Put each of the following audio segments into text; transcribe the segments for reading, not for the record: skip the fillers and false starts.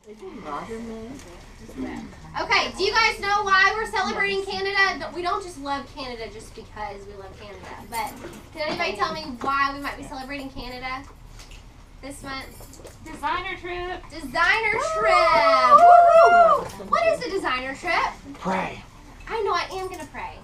Okay, do you guys know why we're celebrating Canada? We don't just love Canada just because we love Canada, but can anybody tell me why we might be celebrating Canada this month? Designer trip. Designer trip! Woo-hoo! What is a designer trip? Pray. I know, I am gonna pray.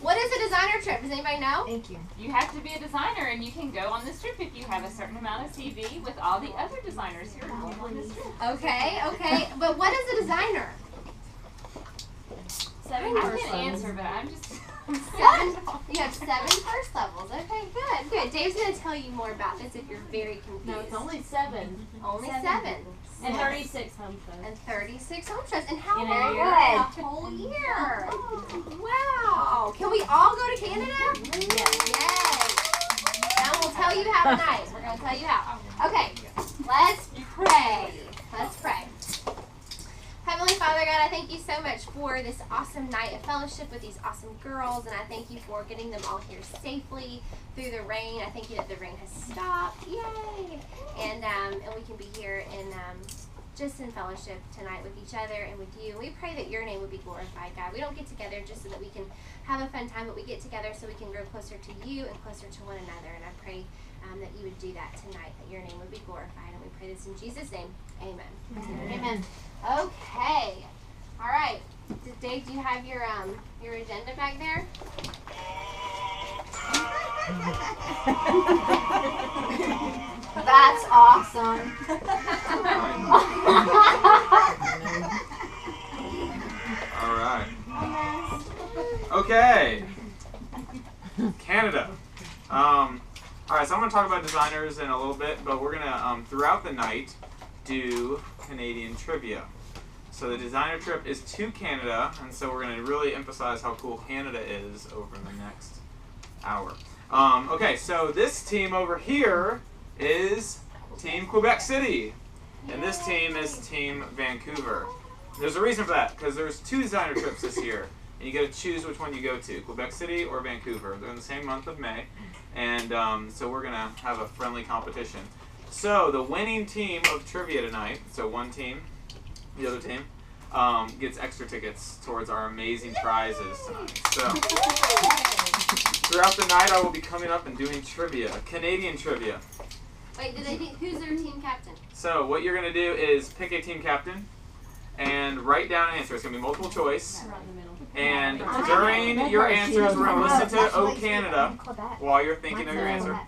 What is a designer trip? Does anybody know? Thank you. You have to be a designer, and you can go on this trip if you have a certain amount of CV with all the other designers who are going on this trip. Okay. But what is a designer? I can't answer, but I'm just... You have 7 first levels. Okay, good. Dave's going to tell you more about this if you're very confused. No, it's only 7. Only 7. And 36 home shows. And 36 home shows. And how In long? a year. A whole year. Wow. Can we all go to Canada? Yes. And we'll tell you how tonight. We're going to tell you how. Okay, let's pray. Heavenly Father God, I thank you so much for this awesome night of fellowship with these awesome girls, and I thank you for getting them all here safely through the rain. I thank you that the rain has stopped. Yay! And we can be here in just in fellowship tonight with each other and with you. We pray that your name would be glorified, God. We don't get together just so that we can have a fun time, but we get together so we can grow closer to you and closer to one another. And I pray that you would do that tonight, that your name would be glorified. And we pray this in Jesus' name. Amen. Amen. Okay. All right. Dave, do you have your agenda back there? That's awesome. All right. Okay. Canada. All right, so I'm going to talk about designers in a little bit, but we're going to, throughout the night, do Canadian trivia. So the designer trip is to Canada, and so we're going to really emphasize how cool Canada is over the next hour. Okay, so this team over here is Team Quebec City, and this team is Team Vancouver. There's a reason for that, because there's 2 designer trips this year, and you get to choose which one you go to, Quebec City or Vancouver. They're in the same month of May, and so we're going to have a friendly competition. So the winning team of trivia tonight, so one team, the other team, gets extra tickets towards our amazing prizes tonight. So throughout the night I will be coming up and doing trivia, Canadian trivia. Wait, who's their team captain? So what you're going to do is pick a team captain and write down an answer. It's going to be multiple choice. And during your answers, we're going to listen to O Canada while you're thinking of your answer.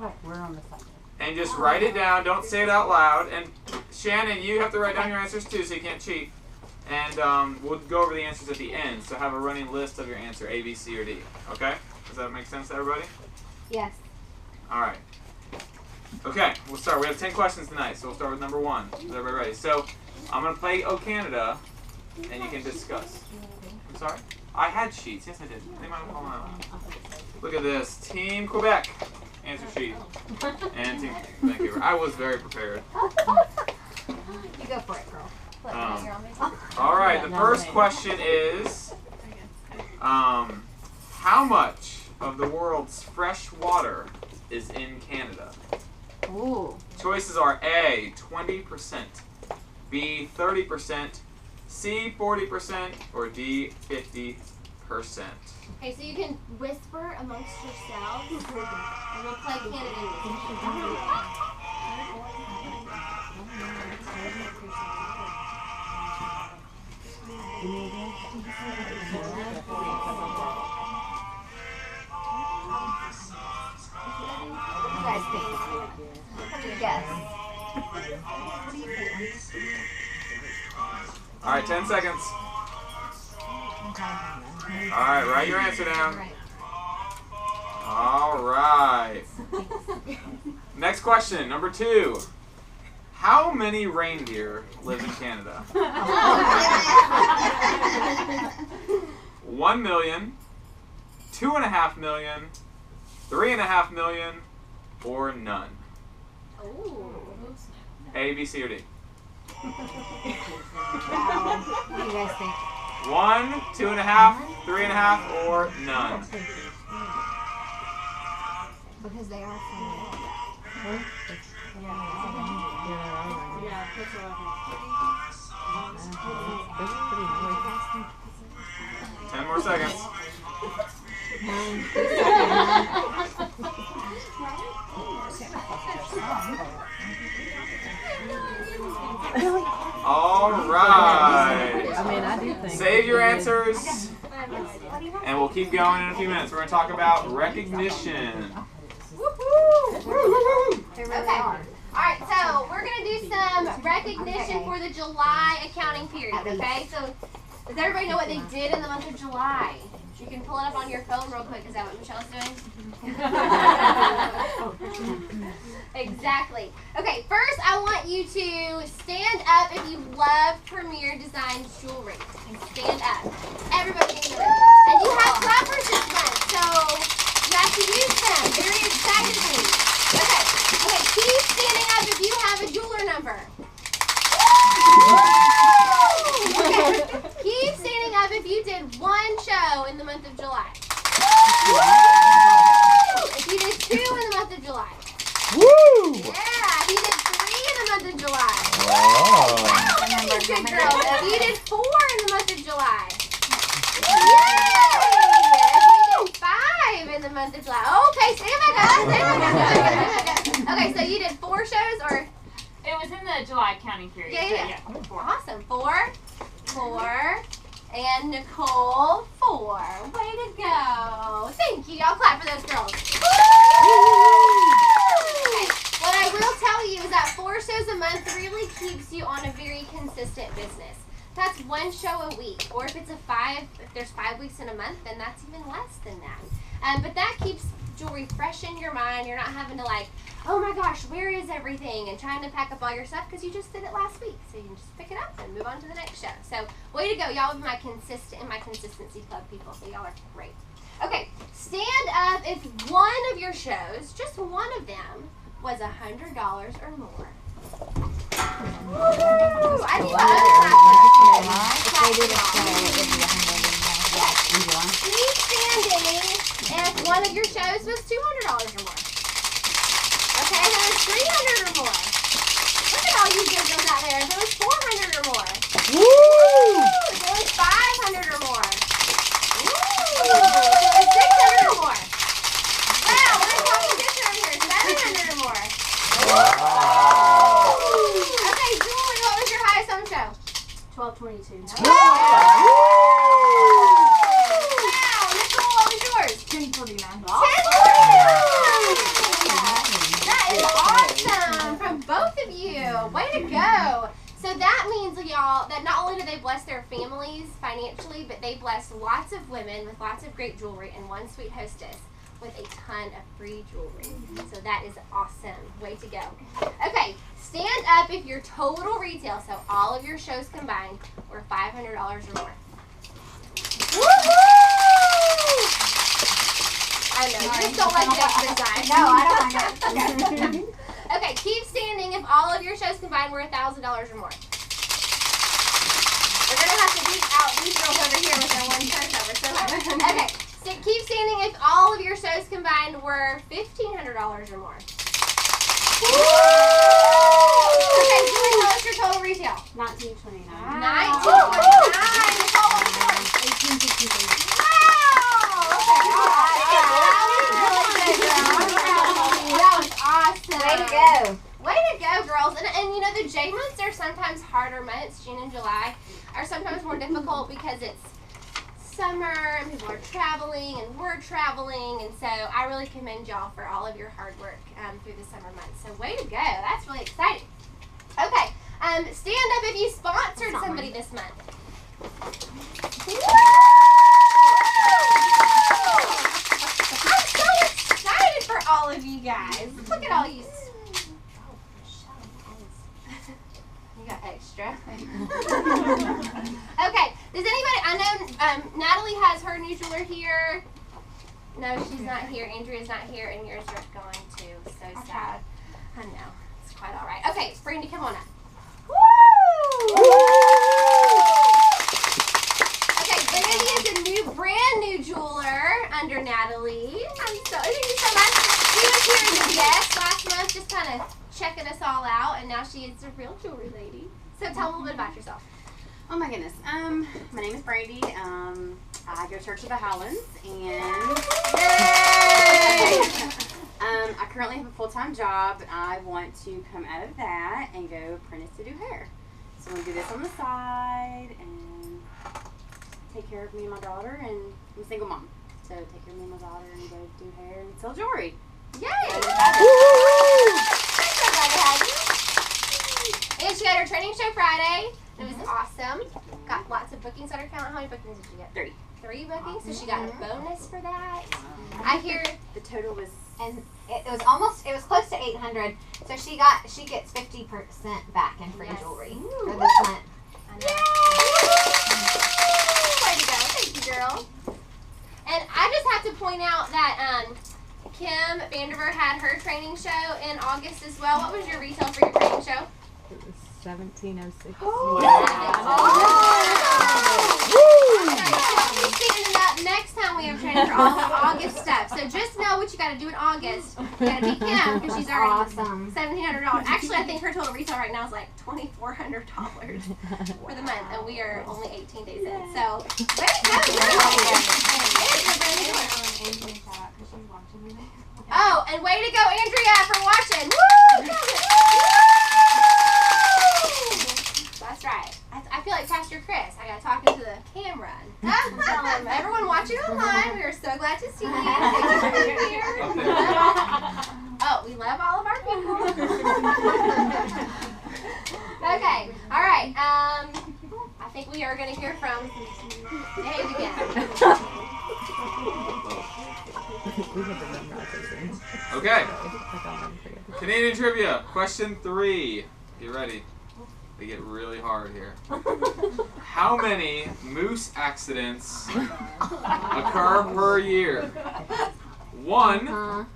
And just write it down. Don't say it out loud. And Shannon, you have to write down your answers too, so you can't cheat. And we'll go over the answers at the end. So have a running list of your answer, A, B, C, or D. Okay? Does that make sense to everybody? Yes. All right. Okay, we'll start. We have 10 questions tonight, so we'll start with number 1. Is everybody ready? So I'm going to play O Canada, and you can discuss. I'm sorry? I had sheets. Yes, I did. They might have fallen out. Look at this. Team Quebec. Answer sheet. And Team Vancouver. I was very prepared. You go for it, girl. All right, the first question is, how much of the world's fresh water is in Canada? Ooh. Choices are A, 20%, B, 30%, C, 40%, or D, 50%. Okay, so you can whisper amongst yourselves, and we'll play Canada music. You guys think? What do you guess? All right, 10 seconds. All right, write your answer down. All right. Next question, number 2. How many reindeer live in Canada? 1 million, 2.5 million, 3.5 million, or none? Ooh. A, B, C, or D? Wow. What do you guys think? 1, 2.5, 3.5, or none? Because they are from 10 more seconds. All right. I mean, I do think. Save your answers, and we'll keep going in a few minutes. We're going to talk about recognition. Okay. Alright, so we're going to do some recognition for the July accounting period, okay? So, does everybody know what they did in the month of July? You can pull it up on your phone real quick. Is that what Michelle's doing? Exactly. Okay, first I want you to stand up if you love Premier Design jewelry. Stand up. Everybody in the room. And you have clappers this month, so you have to use them very excitedly. Okay, keep standing up if you have a jeweler number. Okay, keep standing up if you did one show in the month of July. If you did 2 in the month of July. Woo! Yeah, if you did 3 in the month of July. Wow. Wow, look at these good girls. If you did 4 in the month of July. Yay! If you did 5 in the month of July. Okay, stand back up. Okay, so you did 4 shows or? It was in the July counting period. Yeah. So, 4. Awesome. 4. And Nicole, 4. Way to go. Thank you. Y'all clap for those girls. Okay. What I will tell you is that 4 shows a month really keeps you on a very consistent business. That's 1 show a week. Or if it's if there's 5 weeks in a month, then that's even less than that. But that keeps jewelry fresh in your mind. You're not having to oh my gosh, where is everything? And trying to pack up all your stuff because you just did it last week. So you can just pick it up and move on to the next show. So way to go. Y'all are my consistency club people. So y'all are great. Okay, stand up if one of your shows, just one of them, was $100 or more. Woo! I need keep standing if one of your shows was $200 or more. Okay, and then it's 300 or more. Look at all you good girls out there. If it was 400 or more. Woo! If it was 500 or more. Woo! If it was 600 or more. Wow, we're in competition over here. 700 or more. Wow. Okay, Julie, what was your highest on show? 1222. Wow, Nicole, what was yours? 1049. 1049. That is awesome from both of you. Way to go. So that means, y'all, that not only do they bless their families financially, but they bless lots of women with lots of great jewelry and one sweet hostess with a ton of free jewelry. So that is awesome. Way to go. Okay, stand up if your total retail, so all of your shows combined, were $500 or more. Woohoo! I know, you just don't like that design. No, I don't like it. Okay, keep standing if all of your shows combined were $1,000 or more. We're going to have to beat out these girls over here with their one purse over. So, okay, so keep standing if all of your shows combined were $1,500 or more. Okay, Julie, what was your total retail? 1929. 1929. Nicole, what was yours? 1853. Wow! Okay, all right. That was awesome. Way to go. Way to go, girls. And you know, the J months are sometimes harder months. June and July are sometimes more difficult because it's summer and people are traveling and we're traveling. And so I really commend y'all for all of your hard work through the summer months. So way to go. That's really exciting. Okay. Stand up if you sponsored somebody this month. I'm so excited for all of you guys. Look at all you. You got extra. Okay. Does anybody? I know Natalie has her new jeweler here. No, she's not here. Andrea's not here, and yours are going to. So sad. I know. It's quite all right. Okay, Brandy, come on up. Woo! Okay, Brandy is a brand new jeweler under Natalie. Thank you so much. She was here as a guest last month, just kind of checking us all out, and now she is a real jewelry lady. So tell them a little bit about yourself. Oh my goodness. My name is Brandy. I go to church with the Howlands, and yay! I currently have a full-time job, and I want to come out of that and go apprentice to do hair. So I'm gonna do this on the side and take care of me and my daughter. And I'm a single mom, so take care of me and my daughter and go do hair and sell jewelry. Yay! I'm so glad to have you. And she had her training show Friday. It was awesome. Got lots of bookings on her count. How many bookings did you get? 3. 3 bookings, so she got a bonus for that. I hear The total was And it was close to 800. So she gets 50% back in free jewelry for this month. Yay! Way to go. Thank you, girl. And I just have to point out that Kim Vanderver had her training show in August as well. What was your retail for your training show? It was 1706. She's standing up next time we have training for all of August stuff. So just know what you got to do in August. You got to beat Kim because she's already Awesome. $1,700. Actually, I think her total retail right now is like $2,400 for the month, and we are only 18 days in. So, way to go, girl. Oh, and way to go, Andrea, for watching. Woo! That's right. I feel like Pastor Chris. I got talking to the camera. Tell him, everyone watching online, we are so glad to see you. Oh, we love all of our people. Okay. All right. I think we are going to hear from Dave again. Okay. Canadian trivia. Question 3. Get ready. They get really hard here. How many moose accidents occur per year? 1,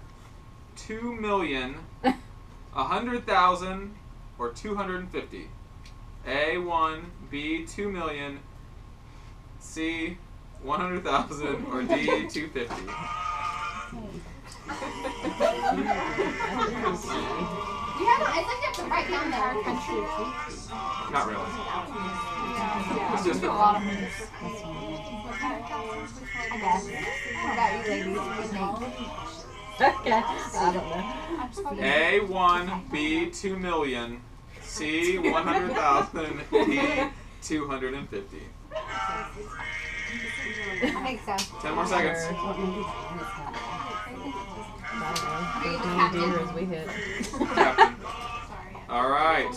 2 million, 100,000, or 250? A, 1, B, 2 million, C, 100,000, or D, 250? You have it's like you have to write down the country. Not really. It's just I guess. What about you ladies? Okay. I don't know. A, 1, B, 2 million, C, 100,000, D, 250. I think so. 10 more seconds. We hit. Captain. All right.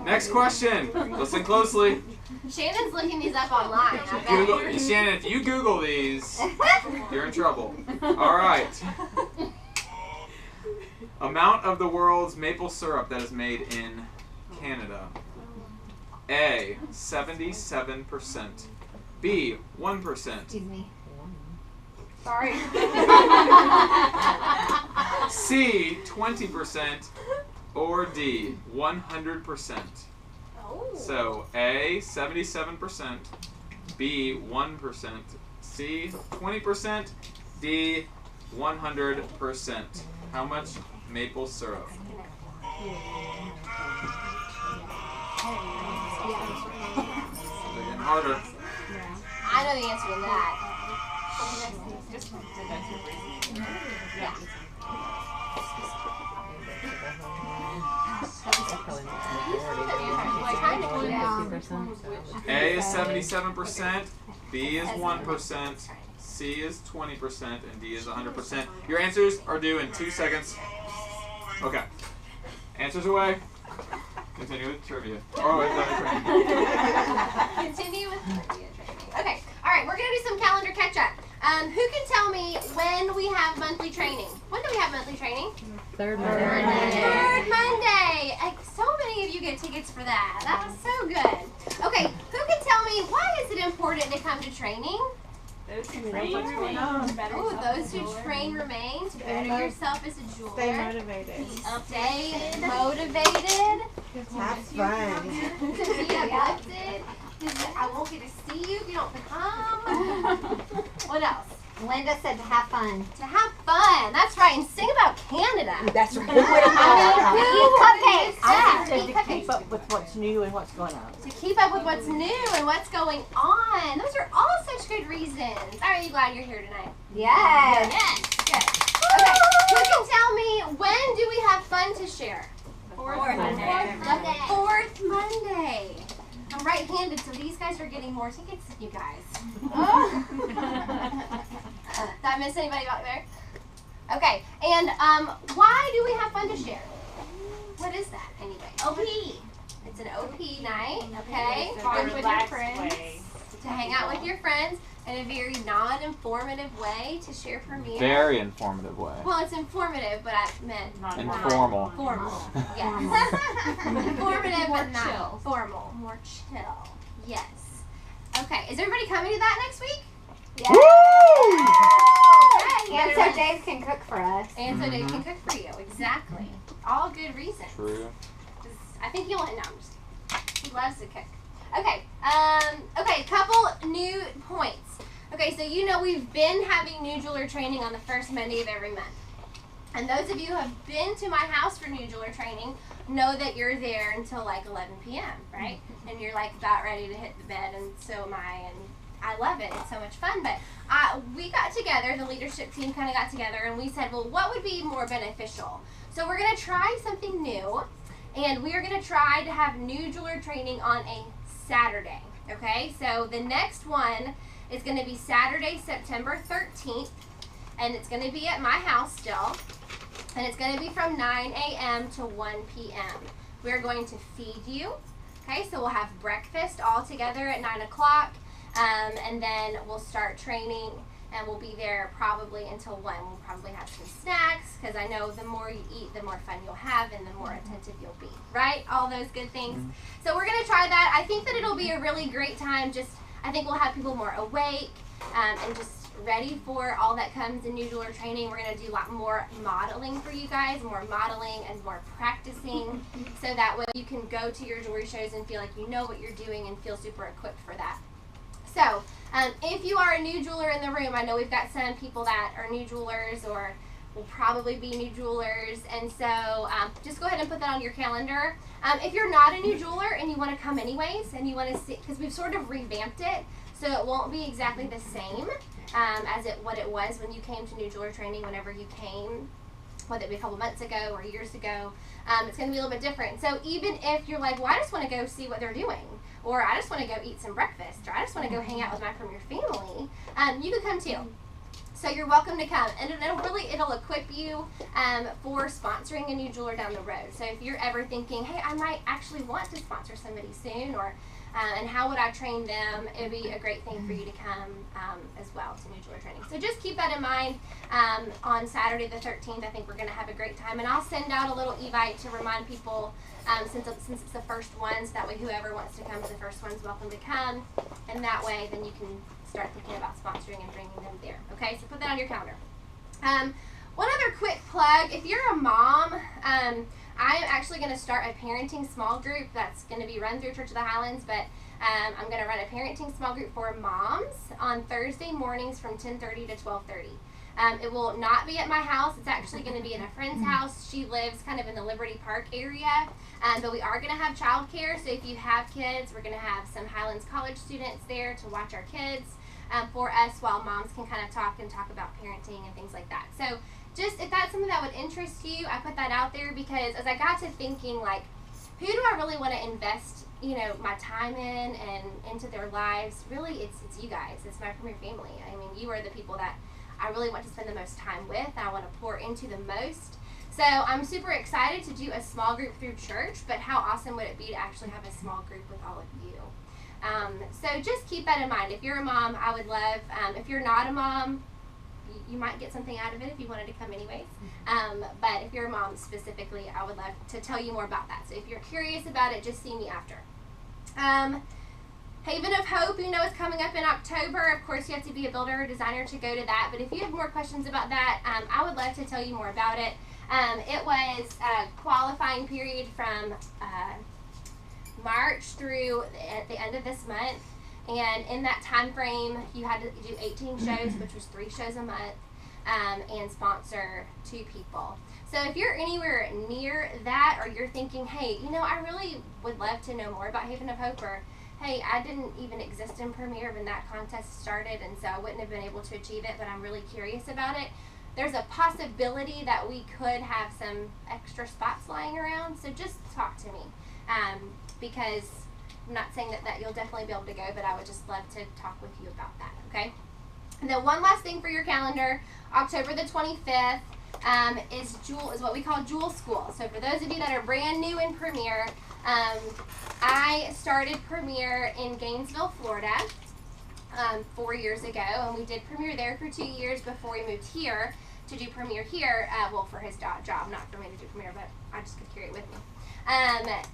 Next question. Listen closely. Shannon's looking these up online. I bet. Google, Shannon, if you Google these, you're in trouble. All right. Amount of the world's maple syrup that is made in Canada. A, 77%. B, 1%. Excuse me. Sorry. C, 20%. Or D, 100%. Oh. So A, 77%. B, 1%. C, 20%. D, 100%. How much maple syrup? They're getting harder. I know the answer to that. Just deduct your reasoning. Yeah. A is 77%, B is 1%, C is 20%, and D is 100%. Your answers are due in 2 seconds. Okay. Answers away. Continue with trivia. Oh, wait, no, trivia. Continue with trivia training. Okay. All right. We're gonna do some calendar catch up. Who can tell me when we have monthly training? When do we have monthly training? Third Third Monday. So many of you get tickets for that. That was so good. Okay. Who can tell me why is it important to come to training? Those who train remain. Oh, those who train remain to better yourself as a jeweler. Stay motivated. Stay motivated. Have fun. To be uplifted. I won't get to see you if you don't come. What else? Linda said to have fun. To have fun. That's right. And sing about Canada. That's right. Eat cupcakes. I Yeah, said to keep up with what's new and what's going on. to keep up with what's new and what's going on. Those are all such good reasons. Are you glad you're here tonight? Yes. Yes. Good. Okay. Who can tell me when do we have fun to share? Fourth Monday. Monday. Fourth Monday. I'm right-handed, so these guys are getting more tickets than you guys. Did I miss anybody out there? Okay, and why do we have fun to share? What is that anyway? OP. It's an OP night, okay? It's a Fun with your relaxed friends. way. To hang out with your friends in a very non-informative way to share premiere. Very informative way. Well, it's informative, but I meant Not Informal. formal. Yes. Informative, More but not chill. formal. More chill. Yes. Okay. Is everybody coming to that next week? Yes. Okay. And so Dave can cook for us. And so Dave can cook for you. Exactly. All good reasons. True. I think he'll. No, I'm just. He loves to cook. Okay. Okay. Couple new points. Okay. So you know we've been having new jeweler training on the first Monday of every month. And those of you who have been to my house for new jeweler training know that you're there until like 11 p.m., right? And you're like about ready to hit the bed, and so am I, and I love it. It's so much fun. But we got together, the leadership team kind of got together, and we said, well, what would be more beneficial? So we're going to try something new, and we are going to try to have new jeweler training on a Saturday, okay? So the next one is going to be Saturday, September 13th, and it's going to be at my house still. And it's going to be from 9 a.m. to 1 p.m. We're going to feed you. Okay, so we'll have breakfast all together at 9 o'clock. And then we'll start training, and we'll be there probably until 1. We'll probably have some snacks, because I know the more you eat, the more fun you'll have and the more attentive you'll be. Right? All those good things. So we're going to try that. I think that it'll be a really great time. I think we'll have people more awake and just ready for all that comes in new jeweler training. We're going to do a lot more modeling for you guys, more modeling and more practicing, so that way you can go to your jewelry shows and feel like you know what you're doing and feel super equipped for that. So if you are a new jeweler in the room, I know we've got some people that are new jewelers or will probably be new jewelers, and so just go ahead and put that on your calendar. If you're not a new jeweler and you want to come anyways, and you want to see, because we've sort of revamped it, so it won't be exactly the same as what it was when you came to new jeweler training. Whenever you came, whether it be a couple months ago or years ago, it's going to be a little bit different. So even if you're like, well, I just want to go see what they're doing, or I just want to go eat some breakfast, or I just want to go hang out with my from your family, you can come too. So you're welcome to come, and it'll equip you for sponsoring a new jeweler down the road. So if you're ever thinking, hey, I might actually want to sponsor somebody soon, or and how would I train them, it'd be a great thing for you to come as well to new jeweler training. So just keep that in mind. On Saturday the 13th, I think we're going to have a great time, and I'll send out a little evite to remind people since it's the first one, so that way whoever wants to come to the first one's welcome to come, and that way then you can start thinking about sponsoring and bringing them there. Okay, so put that on your calendar. One other quick plug: if you're a mom, I'm actually going to start a parenting small group that's going to be run through Church of the Highlands, but I'm going to run a parenting small group for moms on Thursday mornings from 10:30 to 12:30. It will not be at my house. It's actually going to be in a friend's house. She lives kind of in the Liberty Park area, but we are going to have childcare. So if you have kids, we're going to have some Highlands College students there to watch our kids for us, while moms can kind of talk about parenting and things like that. So just if that's something that would interest you, I put that out there because as I got to thinking, like, who do I really want to invest, my time in and into their lives? Really, it's you guys. It's my premier family. I mean, you are the people that I really want to spend the most time with. I want to pour into the most. So I'm super excited to do a small group through church, but how awesome would it be to actually have a small group with all of you? So just keep that in mind. If you're a mom, I would love, if you're not a mom, you might get something out of it if you wanted to come anyways. But if you're a mom specifically, I would love to tell you more about that. So if you're curious about it, just see me after. Haven of Hope, is coming up in October. Of course, you have to be a builder or designer to go to that. But if you have more questions about that, I would love to tell you more about it. It was a qualifying period from March through the end of this month. And in that time frame, you had to do 18 shows, which was 3 shows a month, and sponsor 2 people. So if you're anywhere near that, or you're thinking, hey, you know, I really would love to know more about Haven of Hope, or hey, I didn't even exist in Premier when that contest started, and so I wouldn't have been able to achieve it, but I'm really curious about it. There's a possibility that we could have some extra spots lying around, so just talk to me. Because I'm not saying that you'll definitely be able to go, but I would just love to talk with you about that, okay? And then one last thing for your calendar, October the 25th is what we call Jewel School. So for those of you that are brand new in Premier, I started Premier in Gainesville, Florida, 4 years ago, and we did Premier there for 2 years before we moved here to do Premier here, well, for his job, not for me to do Premier, but I just could carry it with me.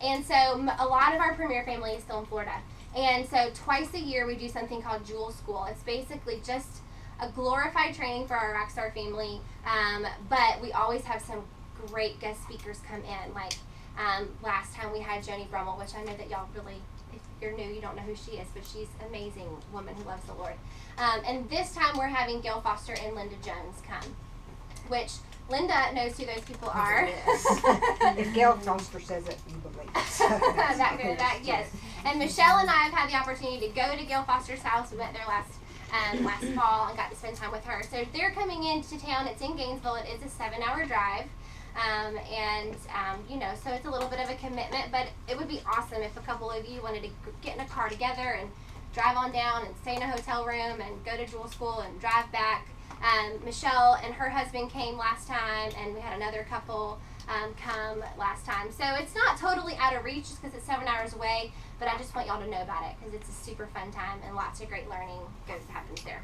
And so a lot of our Premier family is still in Florida. And so twice a year we do something called Jewel School. It's basically just a glorified training for our Rockstar family, but we always have some great guest speakers come in. Like last time we had Joni Brummel, which I know that y'all really, if you're new, you don't know who she is, but she's an amazing woman who loves the Lord. And this time we're having Gail Foster and Linda Jones come, which Linda knows who those people are. If Gail Foster says it, you believe it. that, yes. And Michelle and I have had the opportunity to go to Gail Foster's house. We went there last fall and got to spend time with her. So they're coming into town. It's in Gainesville. It is a 7-hour drive. You know, so it's a little bit of a commitment, but it would be awesome if a couple of you wanted to get in a car together and drive on down and stay in a hotel room and go to Jewel School and drive back. Michelle and her husband came last time, and we had another couple come last time. So it's not totally out of reach just because it's 7 hours away, but I just want y'all to know about it because it's a super fun time and lots of great learning happens there.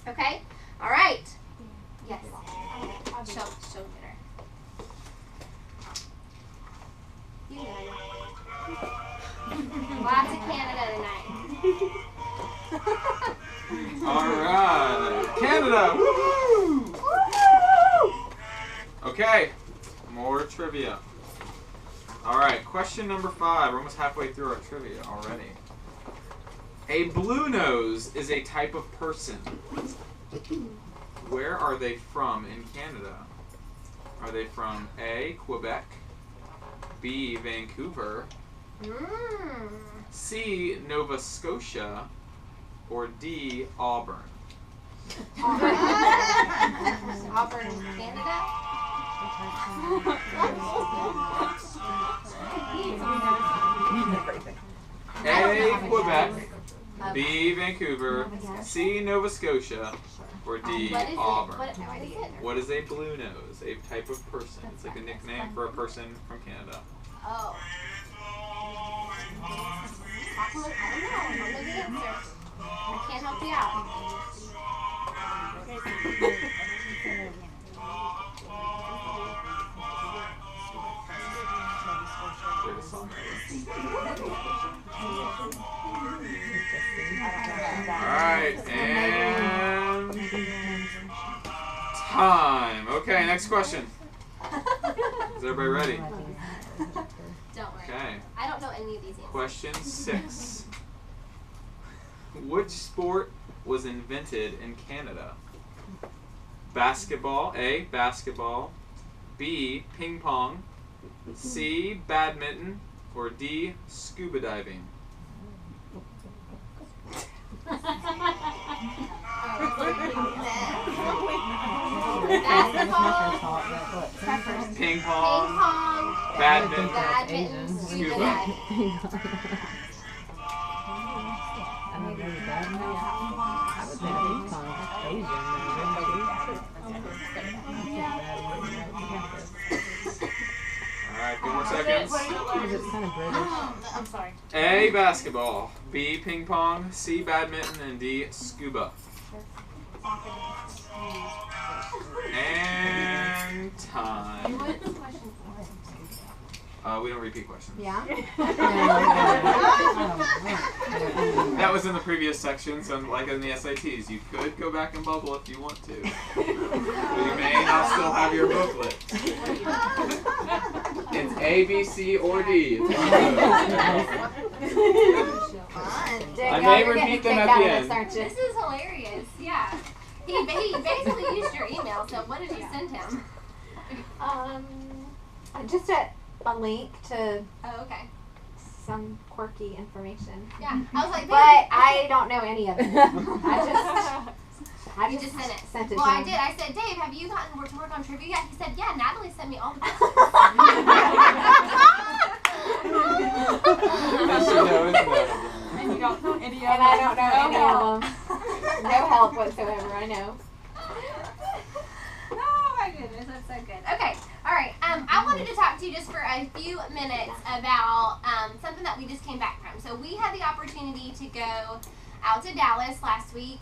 Okay? All right. Yes. She'll get her. You know. Lots of Canada tonight. Alright, Canada! Woo! Okay, more trivia. Alright, question number 5. We're almost halfway through our trivia already. A blue nose is a type of person. Where are they from in Canada? Are they from A, Quebec, B, Vancouver, C, Nova Scotia, or D, Auburn? Auburn, Canada? A, Quebec, B, Vancouver, C, Nova Scotia, or D, Auburn? What is a blue nose? A type of person. It's like a nickname for a person from Canada. Oh. I don't know. I don't know the answer. I can't help you out. Alright, and time. Okay, next question. Is everybody ready? Don't worry. Okay. I don't know any of these answers. Question 6. Which sport was invented in Canada? Basketball, A, basketball, B, ping pong, C, badminton, or D, scuba diving? Basketball, Ping pong, badminton, scuba scuba. Alright, 2 more seconds. I'm sorry. A, basketball, B, ping pong, C, badminton, and D, scuba. And time. We don't repeat questions. Yeah. That was in the previous section, so like in the SATs, you could go back and bubble if you want to. But you may not still have your booklet. It's A, B, C, or D. It's one of those. Fun. I may repeat them at the end. This is hilarious. Yeah. He basically used your email. So what did you send him? Just a link to Oh, okay. some quirky information. Yeah. I was like, But I don't know any of it. I You just just sent it. sent it Well, to I him. did. I said, Dave, have you gotten to work on trivia yet? He said, yeah, Natalie sent me all the And you don't know any of And I don't know them. any of them. No help whatsoever, I know. Oh my goodness, that's so good. Okay, all right. I wanted to talk to you just for a few minutes about something that we just came back from. So we had the opportunity to go out to Dallas last week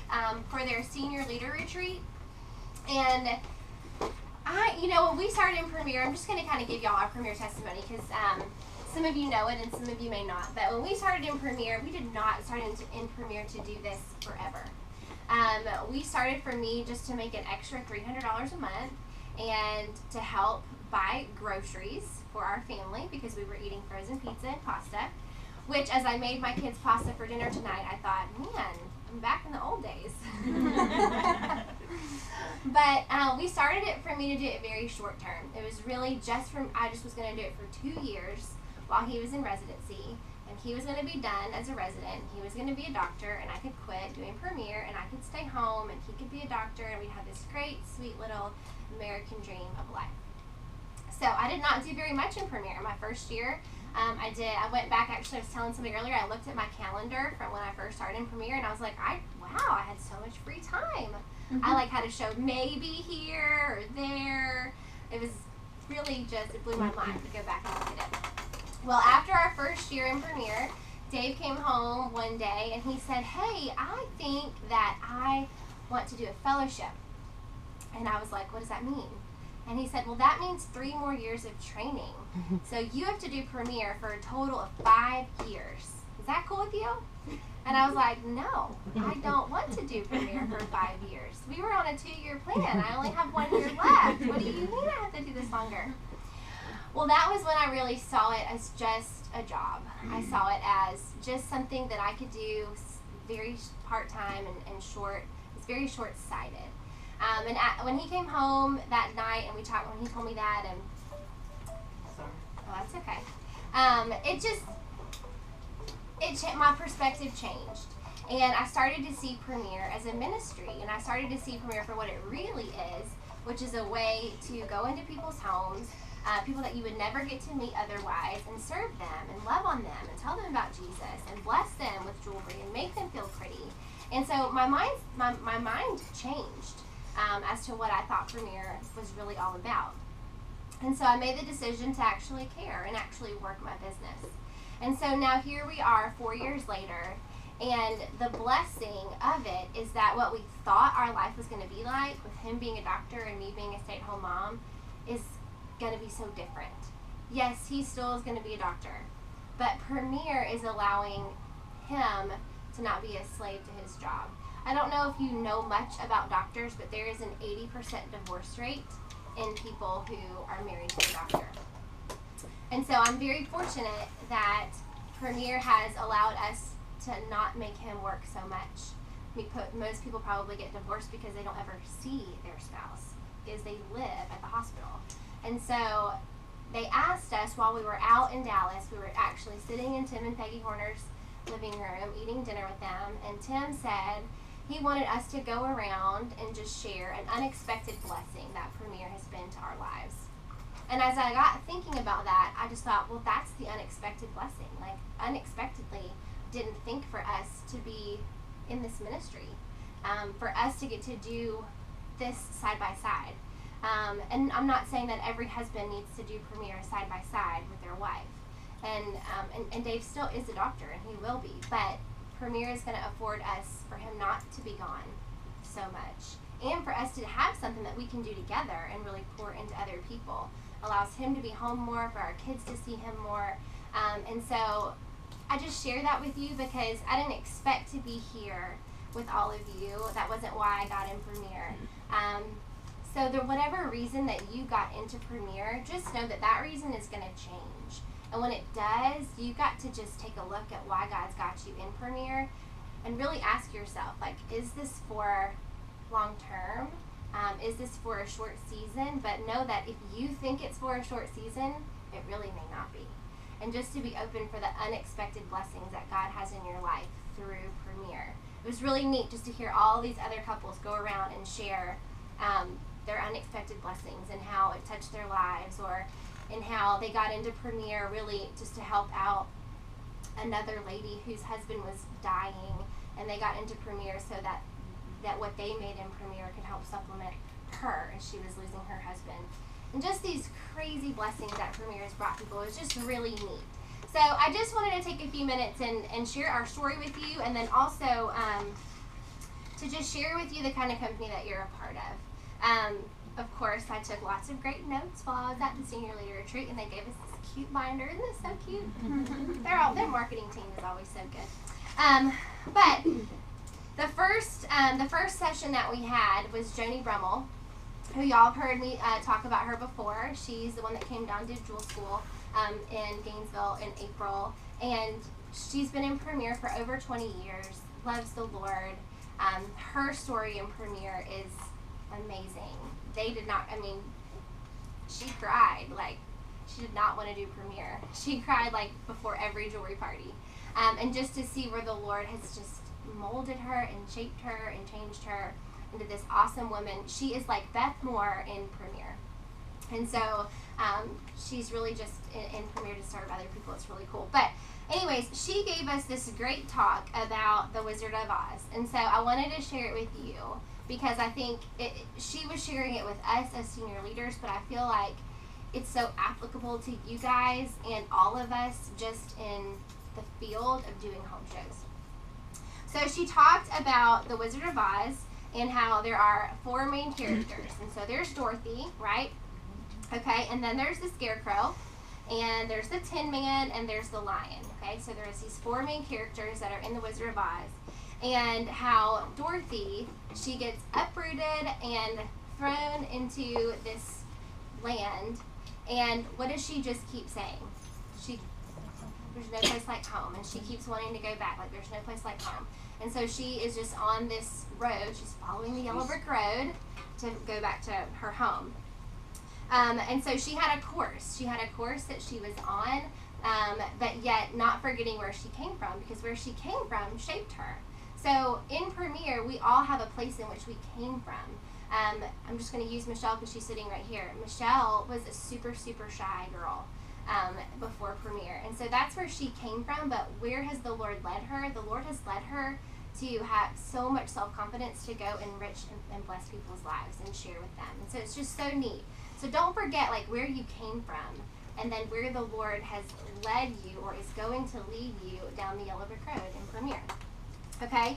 for their senior leader retreat, and when we started in Premier, I'm just going to kind of give y'all our Premier testimony because some of you know it and some of you may not. But when we started in Premier, we did not start in Premier to do this forever. We started for me just to make an extra $300 a month and to help buy groceries for our family because we were eating frozen pizza and pasta, which as I made my kids pasta for dinner tonight, I thought, man, I'm back in the old days. But we started it for me to do it very short term. It was really I just was going to do it for 2 years while he was in residency. And he was going to be done as a resident. He was going to be a doctor, and I could quit doing Premier, and I could stay home, and he could be a doctor, and we'd have this great, sweet little American dream of life. So I did not do very much in Premier. My first year, I went back, actually, I was telling somebody earlier, I looked at my calendar from when I first started in Premier, and I was like, wow, I had so much free time. I had a show maybe here or there. It was really it blew my mind to go back and look at it. Well, after our first year in Premier, Dave came home one day and he said, hey, I think that I want to do a fellowship. And I was like, what does that mean? And he said, well, that means 3 more years of training. So you have to do Premier for a total of 5 years. Is that cool with you? And I was like, no, I don't want to do Premier for 5 years. We were on a 2-year plan. I only have 1 year left. What do you mean I have to do this longer? Well, that was when I really saw it as just a job. I saw it as just something that I could do very part-time and short. It's very short-sighted. When he came home that night and we talked, when he told me that, and oh, that's okay. My perspective changed. And I started to see Premier as a ministry, and I started to see Premier for what it really is, which is a way to go into people's homes, people that you would never get to meet otherwise, and serve them and love on them and tell them about Jesus and bless them with jewelry and make them feel pretty. And so my mind changed as to what I thought Premier was really all about. And so I made the decision to actually care and actually work my business. And so now here we are 4 years later, and the blessing of it is that what we thought our life was going to be like, with him being a doctor and me being a stay-at-home mom, is going to be so different. Yes, he still is going to be a doctor, but Premier is allowing him to not be a slave to his job. I don't know if you know much about doctors, but there is an 80% divorce rate in people who are married to a doctor. And so I'm very fortunate that Premier has allowed us to not make him work so much. Most people probably get divorced because they don't ever see their spouse, because they live at the hospital. And so they asked us while we were out in Dallas, we were actually sitting in Tim and Peggy Horner's living room eating dinner with them, and Tim said he wanted us to go around and just share an unexpected blessing that Premier has been to our lives. And as I got thinking about that, I just thought, well, that's the unexpected blessing. Like, unexpectedly didn't think for us to be in this ministry, for us to get to do this side by side. And I'm not saying that every husband needs to do Premier side by side with their wife. And Dave still is a doctor, and he will be, but Premier is going to afford us for him not to be gone so much, and for us to have something that we can do together and really pour into other people. Allows him to be home more, for our kids to see him more. And so I just share that with you because I didn't expect to be here with all of you. That wasn't why I got in Premier. So whatever reason that you got into Premier, just know that that reason is going to change. And when it does, you got to just take a look at why God's got you in Premier and really ask yourself, like, is this for long term? Is this for a short season? But know that if you think it's for a short season, it really may not be. And just to be open for the unexpected blessings that God has in your life through Premier. It was really neat just to hear all these other couples go around and share their unexpected blessings and how it touched their lives, or and how they got into Premier really just to help out another lady whose husband was dying, and they got into Premier so that what they made in Premier could help supplement her as she was losing her husband. And just these crazy blessings that Premier has brought people is just really neat. So I just wanted to take a few minutes and share our story with you, and then also to just share with you the kind of company that you're a part of. Of course, I took lots of great notes while I was at the senior leader retreat, and they gave us this cute binder. Isn't this so cute? Their marketing team is always so good. But the first session that we had was Joni Brummel, who y'all have heard me talk about her before. She's the one that came down to Jewel School in Gainesville in April, and she's been in Premier for over 20 years, loves the Lord. Her story in Premier is amazing. She cried, like, she did not want to do Premier. She cried, like, before every jewelry party. And just to see where the Lord has just molded her and shaped her and changed her into this awesome woman. She is like Beth Moore in Premier. And so she's really just in Premier to serve other people. It's really cool. But anyways, she gave us this great talk about the Wizard of Oz. And so I wanted to share it with you because I think she was sharing it with us as senior leaders, but I feel like it's so applicable to you guys and all of us just in the field of doing home shows. So she talked about the Wizard of Oz and how there are 4 main characters. And so there's Dorothy, right? Okay, and then there's the Scarecrow, and there's the Tin Man, and there's the Lion. Okay, so there's these 4 main characters that are in the Wizard of Oz. And how Dorothy, she gets uprooted and thrown into this land. And what does she just keep saying? There's no place like home. And she keeps wanting to go back, like there's no place like home. And so she is just on this road. She's following the yellow brick road to go back to her home. And so she had a course. She had a course that she was on, but yet not forgetting where she came from, because where she came from shaped her. So in Premier, we all have a place in which we came from. I'm just going to use Michelle because she's sitting right here. Michelle was a super, super shy girl before Premier. And so that's where she came from, but where has the Lord led her? The Lord has led her to have so much self-confidence to go enrich and bless people's lives and share with them. And so it's just so neat. So don't forget like where you came from and then where the Lord has led you or is going to lead you down the yellow brick road in Premier. Okay?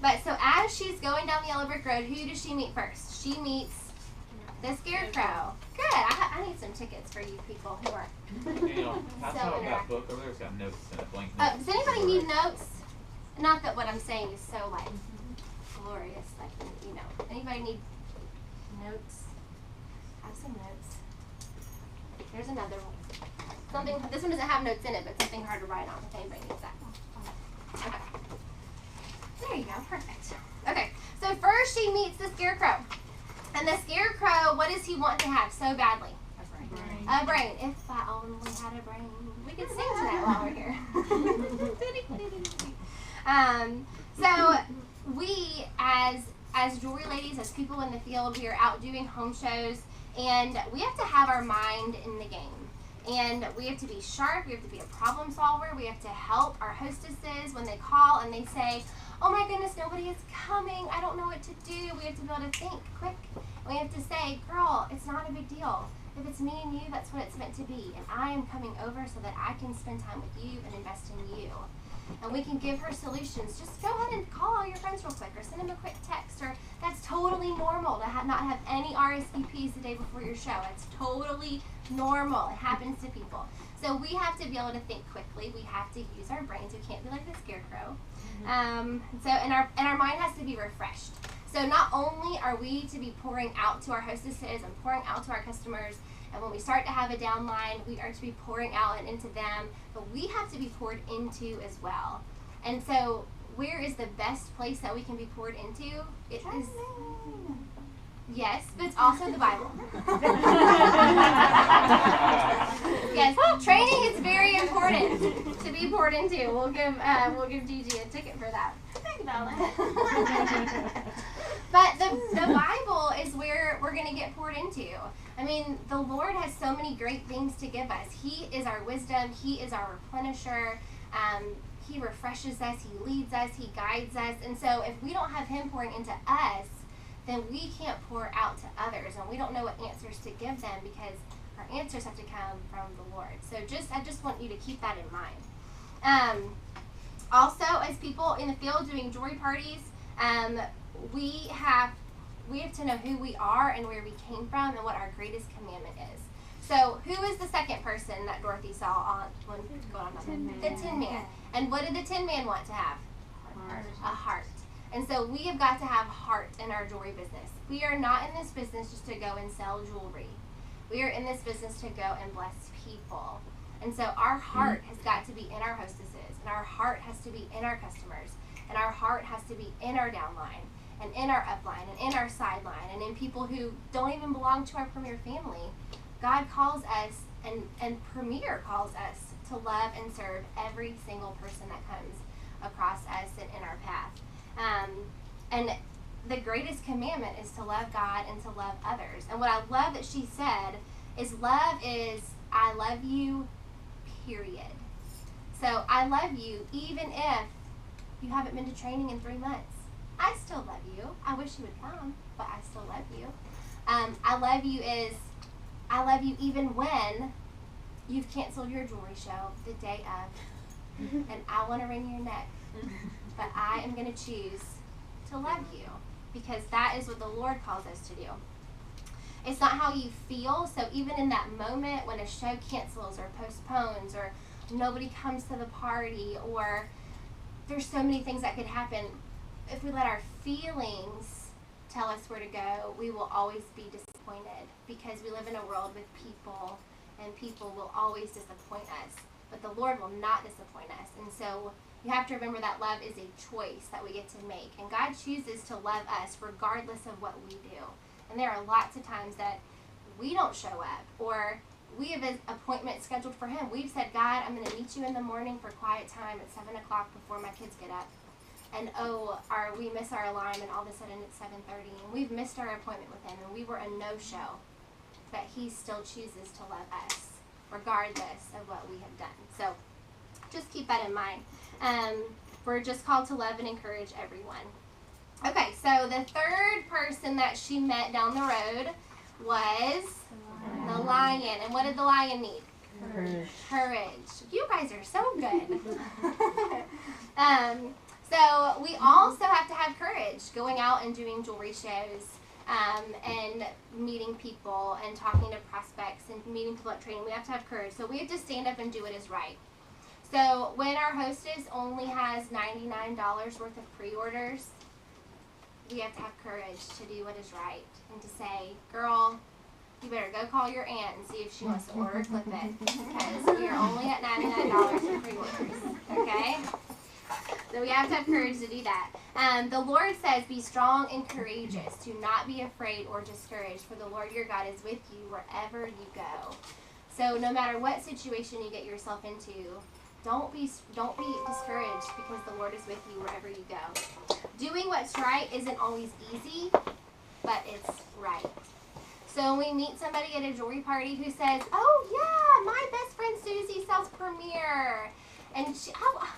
But so as she's going down the yellow brick road, who does she meet first? She meets the Scarecrow. Good. I need some tickets for you people who are Danielle, pass so out that interactive. book over there. It's got notes in it, blank notes. Does anybody need notes? Not that what I'm saying is so like glorious. Like, you know, anybody need notes? Have some notes. Here's another one. This one doesn't have notes in it, but something hard to write on if anybody needs that. Okay. There you go. Perfect. Okay. So first she meets the Scarecrow. And the Scarecrow, what does he want to have so badly? A brain. If I only had a brain. We could sing to that while we're here. So we as jewelry ladies, as people in the field, we are out doing home shows, and we have to have our mind in the game. And we have to be sharp, we have to be a problem solver, we have to help our hostesses when they call and they say, oh my goodness, nobody is coming, I don't know what to do. We have to be able to think quick. And we have to say, girl, it's not a big deal. If it's me and you, that's what it's meant to be. And I am coming over so that I can spend time with you and invest in you. And we can give her solutions. Just go ahead and call all your friends real quick or send them a quick text. Or that's totally normal to not have any RSVPs the day before your show. It's totally normal. It happens to people. So we have to be able to think quickly. We have to use our brains. We can't be like the Scarecrow. And our mind has to be refreshed. So not only are we to be pouring out to our hostesses and pouring out to our customers And when we start to have a downline, we are to be pouring out and into them, but we have to be poured into as well. And so, where is the best place that we can be poured into? It is, yes, but it's also the Bible. Yes, training is very important to be poured into. We'll give Gigi a ticket for that. But the Bible is where we're going to get poured into. I mean, the Lord has so many great things to give us. He is our wisdom. He is our replenisher. He refreshes us. He leads us. He guides us. And so if we don't have Him pouring into us, then we can't pour out to others. And we don't know what answers to give them because our answers have to come from the Lord. So I just want you to keep that in mind. Also, as people in the field doing jewelry parties, we have to know who we are and where we came from and what our greatest commandment is. So, who is the second person that Dorothy saw on the Tin Man? And what did the Tin Man want to have? A heart. And so we have got to have heart in our jewelry business. We are not in this business just to go and sell jewelry. We are in this business to go and bless people. And so our heart has got to be in our hostesses, and our heart has to be in our customers, and our heart has to be in our downline, and in our upline, and in our sideline, and in people who don't even belong to our Premier family. God calls us, and Premier calls us to love and serve every single person that comes across us and in our path. And the greatest commandment is to love God and to love others. And what I love that she said is love is, I love you, period. So I love you even if you haven't been to training in 3 months. I still love you. I wish you would come, but I still love you. I love you is, I love you even when you've canceled your jewelry show the day of, and I want to wring your neck, but I am going to choose to love you because that is what the Lord calls us to do. It's not how you feel. So even in that moment when a show cancels or postpones or nobody comes to the party or there's so many things that could happen, if we let our feelings tell us where to go, we will always be disappointed because we live in a world with people and people will always disappoint us. But the Lord will not disappoint us. And so you have to remember that love is a choice that we get to make. And God chooses to love us regardless of what we do. And there are lots of times that we don't show up or we have an appointment scheduled for Him. We've said, God, I'm going to meet you in the morning for quiet time at 7 o'clock before my kids get up. And we miss our alarm and all of a sudden it's 7:30 and we've missed our appointment with Him and we were a no-show. But He still chooses to love us regardless of what we have done. So just keep that in mind. We're just called to love and encourage everyone. Okay, so the third person that she met down the road was the lion. And what did the lion need? Courage. You guys are so good. So we also have to have courage going out and doing jewelry shows and meeting people and talking to prospects and meeting people at training. We have to have courage. So we have to stand up and do what is right. So when our hostess only has $99 worth of pre-orders, we have to have courage to do what is right and to say, girl, you better go call your aunt and see if she wants to order a clip it because we are only at $99 for pre-orders, okay? So we have to have courage to do that. The Lord says, be strong and courageous. Do not be afraid or discouraged, for the Lord your God is with you wherever you go. So no matter what situation you get yourself into, don't be discouraged because the Lord is with you wherever you go. Doing what's right isn't always easy, but it's right. So when we meet somebody at a jewelry party who says, oh yeah, my best friend Susie sells Premier, and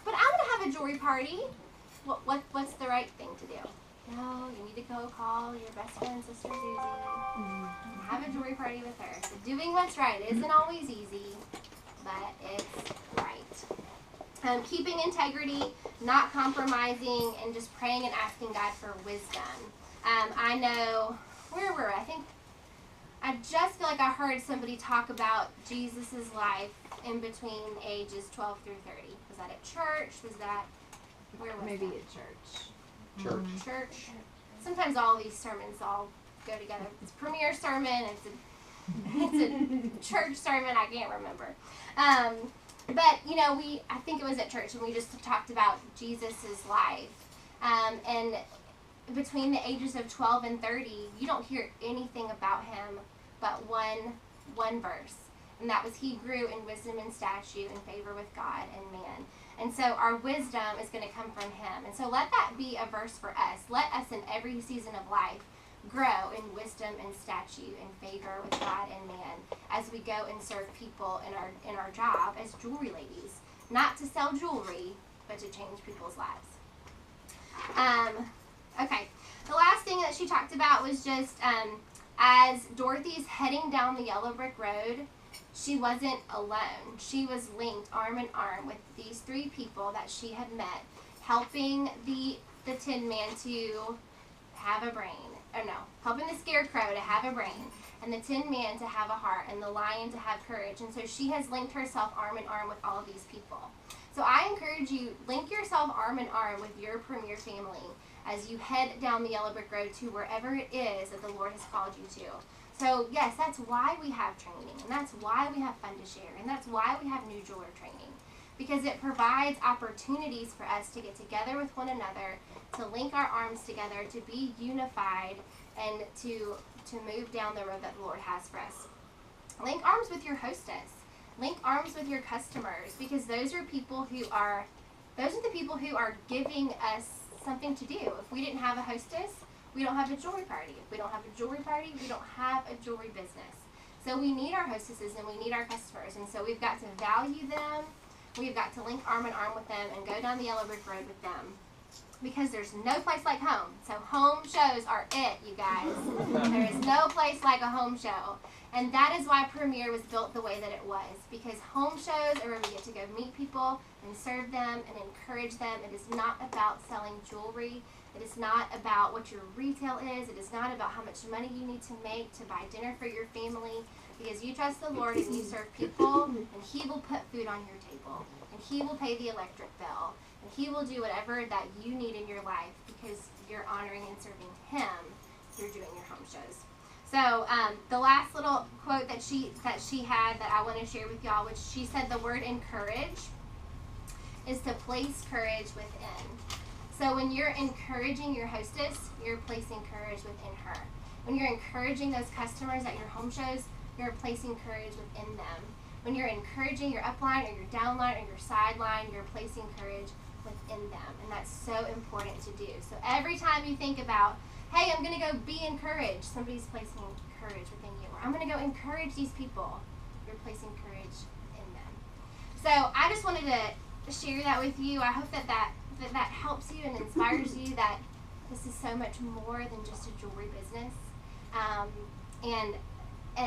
but I want to have a jewelry party. What's the right thing to do? No, you need to go call your best friend, Sister Susie, and have a jewelry party with her. So doing what's right isn't always easy, but it's right. Keeping integrity, not compromising, and just praying and asking God for wisdom. I know, where were I just feel like I heard somebody talk about Jesus' life in between ages 12 through 30. Was that at church? Where was Maybe that? at church. Church. Sometimes all these sermons all go together. It's a Premier sermon. It's a church sermon I can't remember. But you know, I think it was at church, and we just talked about Jesus's life. And between the ages of 12 and 30, you don't hear anything about him but one verse. And that was, he grew in wisdom and stature and favor with God and man. And so our wisdom is going to come from him. And so let that be a verse for us. Let us in every season of life grow in wisdom and stature and favor with God and man as we go and serve people in our job as jewelry ladies. Not to sell jewelry, but to change people's lives. Okay, the last thing that she talked about was just as Dorothy's heading down the yellow brick road, she wasn't alone. She was linked arm in arm with these 3 people that she had met, helping the Tin Man to have a brain. Or no, helping the Scarecrow to have a brain, and the Tin Man to have a heart, and the Lion to have courage. And so she has linked herself arm in arm with all of these people. So I encourage you, link yourself arm in arm with your Premier family as you head down the yellow brick road to wherever it is that the Lord has called you to. So yes, that's why we have training, and that's why we have Fun to Share, and that's why we have New Jeweler Training, because it provides opportunities for us to get together with one another, to link our arms together, to be unified, and to move down the road that the Lord has for us. Link arms with your hostess. Link arms with your customers, because those are the people who are giving us something to do. If we didn't have a hostess, we don't have a jewelry party. If we don't have a jewelry party, we don't have a jewelry business. So we need our hostesses and we need our customers, and so we've got to value them. We've got to link arm in arm with them and go down the yellow brick road with them, because there's no place like home. So home shows are it, you guys. There is no place like a home show. And that is why Premier was built the way that it was, because home shows are where we get to go meet people and serve them and encourage them. It is not about selling jewelry. It is not about what your retail is. It is not about how much money you need to make to buy dinner for your family, because you trust the Lord and you serve people, and he will put food on your table, and he will pay the electric bill, and he will do whatever that you need in your life, because you're honoring and serving him through doing your home shows. So the last little quote that she had that I want to share with y'all, which she said the word encourage is to place courage within. So when you're encouraging your hostess, you're placing courage within her. When you're encouraging those customers at your home shows, you're placing courage within them. When you're encouraging your upline or your downline or your sideline, you're placing courage within them. And that's so important to do. So every time you think about, hey, I'm going to go be encouraged, somebody's placing courage within you. Or I'm going to go encourage these people, you're placing courage within them. So I just wanted to share that with you. I hope that helps you and inspires you that this is so much more than just a jewelry business.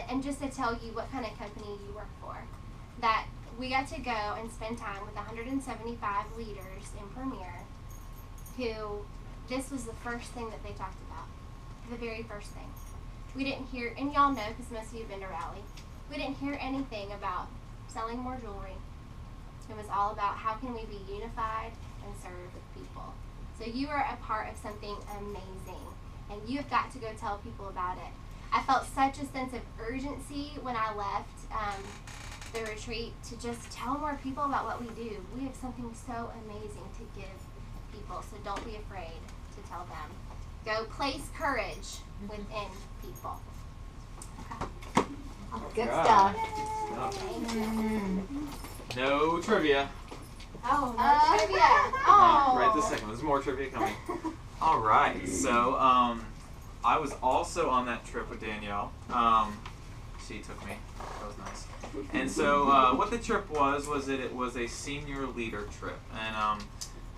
And just to tell you what kind of company you work for. That we got to go and spend time with 175 leaders in Premier who this was the first thing that they talked about. The very first thing. We didn't hear, and y'all know because most of you have been to Rally, we didn't hear anything about selling more jewelry. It was all about how can we be unified and serve people. So you are a part of something amazing, and you've got to go tell people about it. I felt such a sense of urgency when I left the retreat to just tell more people about what we do. We have something so amazing to give people, so don't be afraid to tell them. Go place courage within people. Okay. Good stuff. No trivia. Oh, no trivia. Oh. Right this second. There's more trivia coming. All right. So I was also on that trip with Danielle. She took me. That was nice. And so what the trip was that it was a senior leader trip. And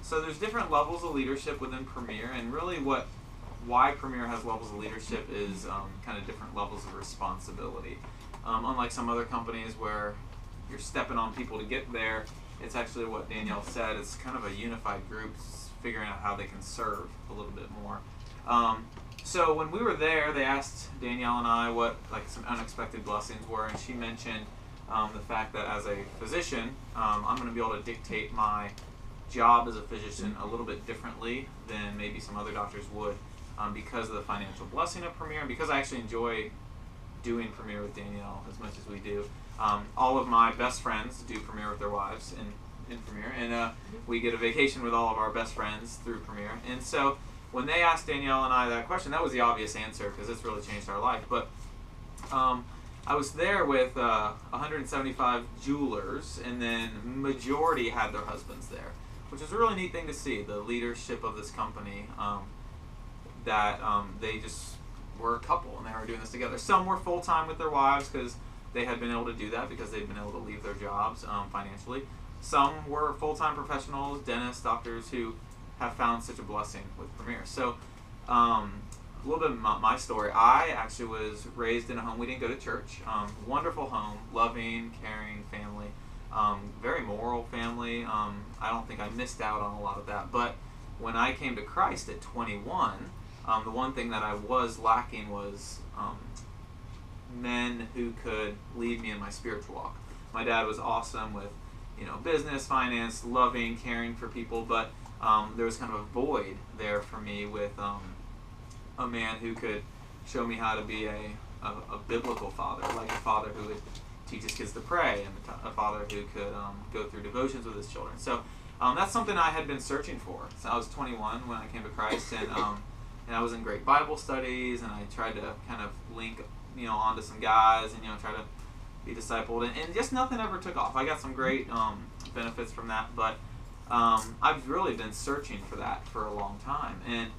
so there's different levels of leadership within Premier, and really why Premier has levels of leadership is kind of different levels of responsibility. Unlike some other companies where you're stepping on people to get there, it's actually what Danielle said. It's kind of a unified group figuring out how they can serve a little bit more. So when we were there, they asked Danielle and I what like some unexpected blessings were, and she mentioned the fact that as a physician, I'm going to be able to dictate my job as a physician a little bit differently than maybe some other doctors would, because of the financial blessing of Premier, and because I actually enjoy doing Premiere with Danielle as much as we do. All of my best friends do Premiere with their wives in Premiere, and we get a vacation with all of our best friends through Premiere. And so when they asked Danielle and I that question, that was the obvious answer because it's really changed our life. But I was there with 175 jewelers, and then majority had their husbands there, which was a really neat thing to see, the leadership of this company, that they just were a couple and they were doing this together. Some were full-time with their wives because they had been able to do that because they'd been able to leave their jobs financially. Some were full-time professionals, dentists, doctors who have found such a blessing with Premiere. So a little bit of my story. I actually was raised in a home. We didn't go to church. Wonderful home, loving, caring family, very moral family. I don't think I missed out on a lot of that. But when I came to Christ at 21, the one thing that I was lacking was men who could lead me in my spiritual walk. My dad was awesome with, business, finance, loving, caring for people, but there was kind of a void there for me with a man who could show me how to be a biblical father, like a father who would teach his kids to pray, and a father who could go through devotions with his children. So that's something I had been searching for. So I was 21 when I came to Christ, and I was in great Bible studies, and I tried to kind of link, onto some guys, and try to be discipled, and just nothing ever took off. I got some great benefits from that, but I've really been searching for that for a long time. And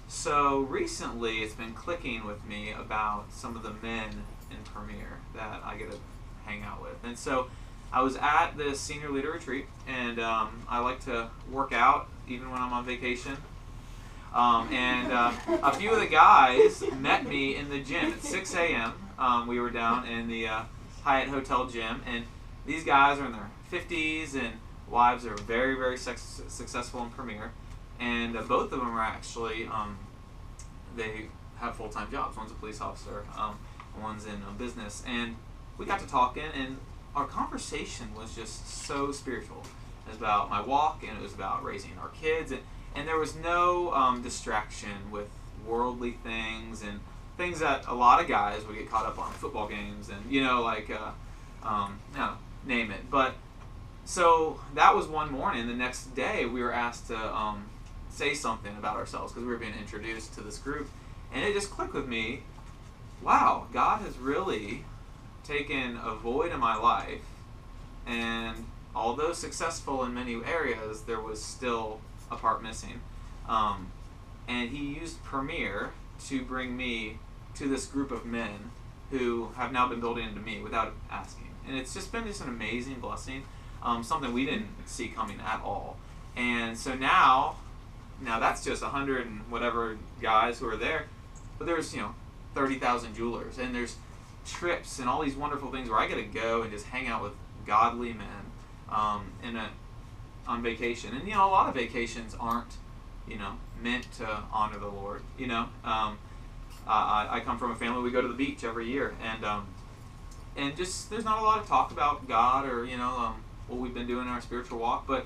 so recently it's been clicking with me about some of the men in Premiere that I get to hang out with. And so I was at this senior leader retreat, and I like to work out even when I'm on vacation. And a few of the guys met me in the gym at 6 a.m. We were down in the Hyatt Hotel gym, and these guys are in their 50s, and wives are very, very successful in Premiere. And both of them are actually, they have full-time jobs. One's a police officer, one's in business. And we got to talking, and our conversation was just so spiritual. It was about my walk, and it was about raising our kids. And there was no distraction with worldly things and things that a lot of guys would get caught up on, football games and, name it. But so that was one morning. The next day we were asked to say something about ourselves because we were being introduced to this group. And it just clicked with me, wow, God has really taken a void in my life, and although successful in many areas, there was still a part missing. And he used Premiere to bring me to this group of men who have now been building into me without asking. And it's just been an amazing blessing, something we didn't see coming at all. And so now that's just 100 and whatever guys who are there, but there's 30,000 jewelers, and there's trips and all these wonderful things where I get to go and just hang out with godly men on vacation. And a lot of vacations aren't meant to honor the Lord. I come from a family, we go to the beach every year, and just there's not a lot of talk about God or what we've been doing in our spiritual walk. But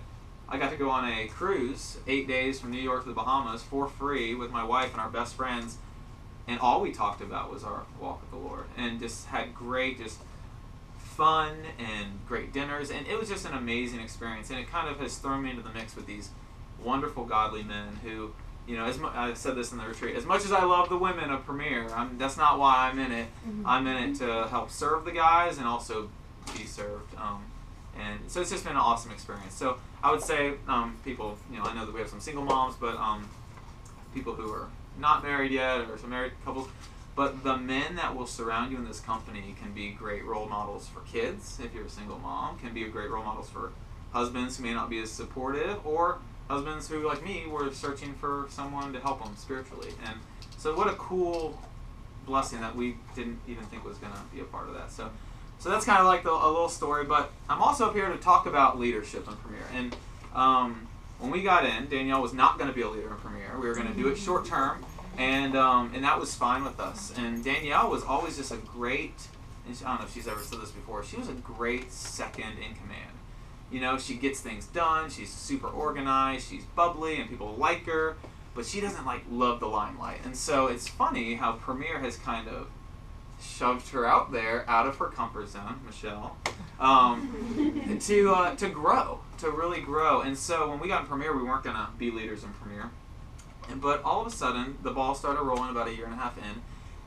I got to go on a cruise 8 days from New York to the Bahamas for free with my wife and our best friends, and all we talked about was our walk with the Lord, and just had great fun and great dinners, and it was just an amazing experience. And it kind of has thrown me into the mix with these wonderful godly men who, I said this in the retreat, as much as I love the women of Premiere, that's not why I'm in it. Mm-hmm. I'm in it to help serve the guys and also be served. And so it's just been an awesome experience. So I would say people, I know that we have some single moms, but people who are not married yet or some married couples, but the men that will surround you in this company can be great role models for kids if you're a single mom, can be great role models for husbands who may not be as supportive, or husbands who, like me, were searching for someone to help them spiritually. And so what a cool blessing that we didn't even think was going to be a part of that. So that's kind of like a little story, but I'm also up here to talk about leadership in Premiere. And when we got in, Danielle was not going to be a leader in Premiere. We were going to do it short term, and that was fine with us. And Danielle was always just a great, I don't know if she's ever said this before, she was a great second in command. She gets things done, she's super organized, she's bubbly, and people like her, but she doesn't love the limelight. And so it's funny how Premiere has kind of shoved her out there, out of her comfort zone, Michelle, to grow, to really grow. And so when we got in Premier, we weren't going to be leaders in Premier. But all of a sudden, the ball started rolling about a year and a half in,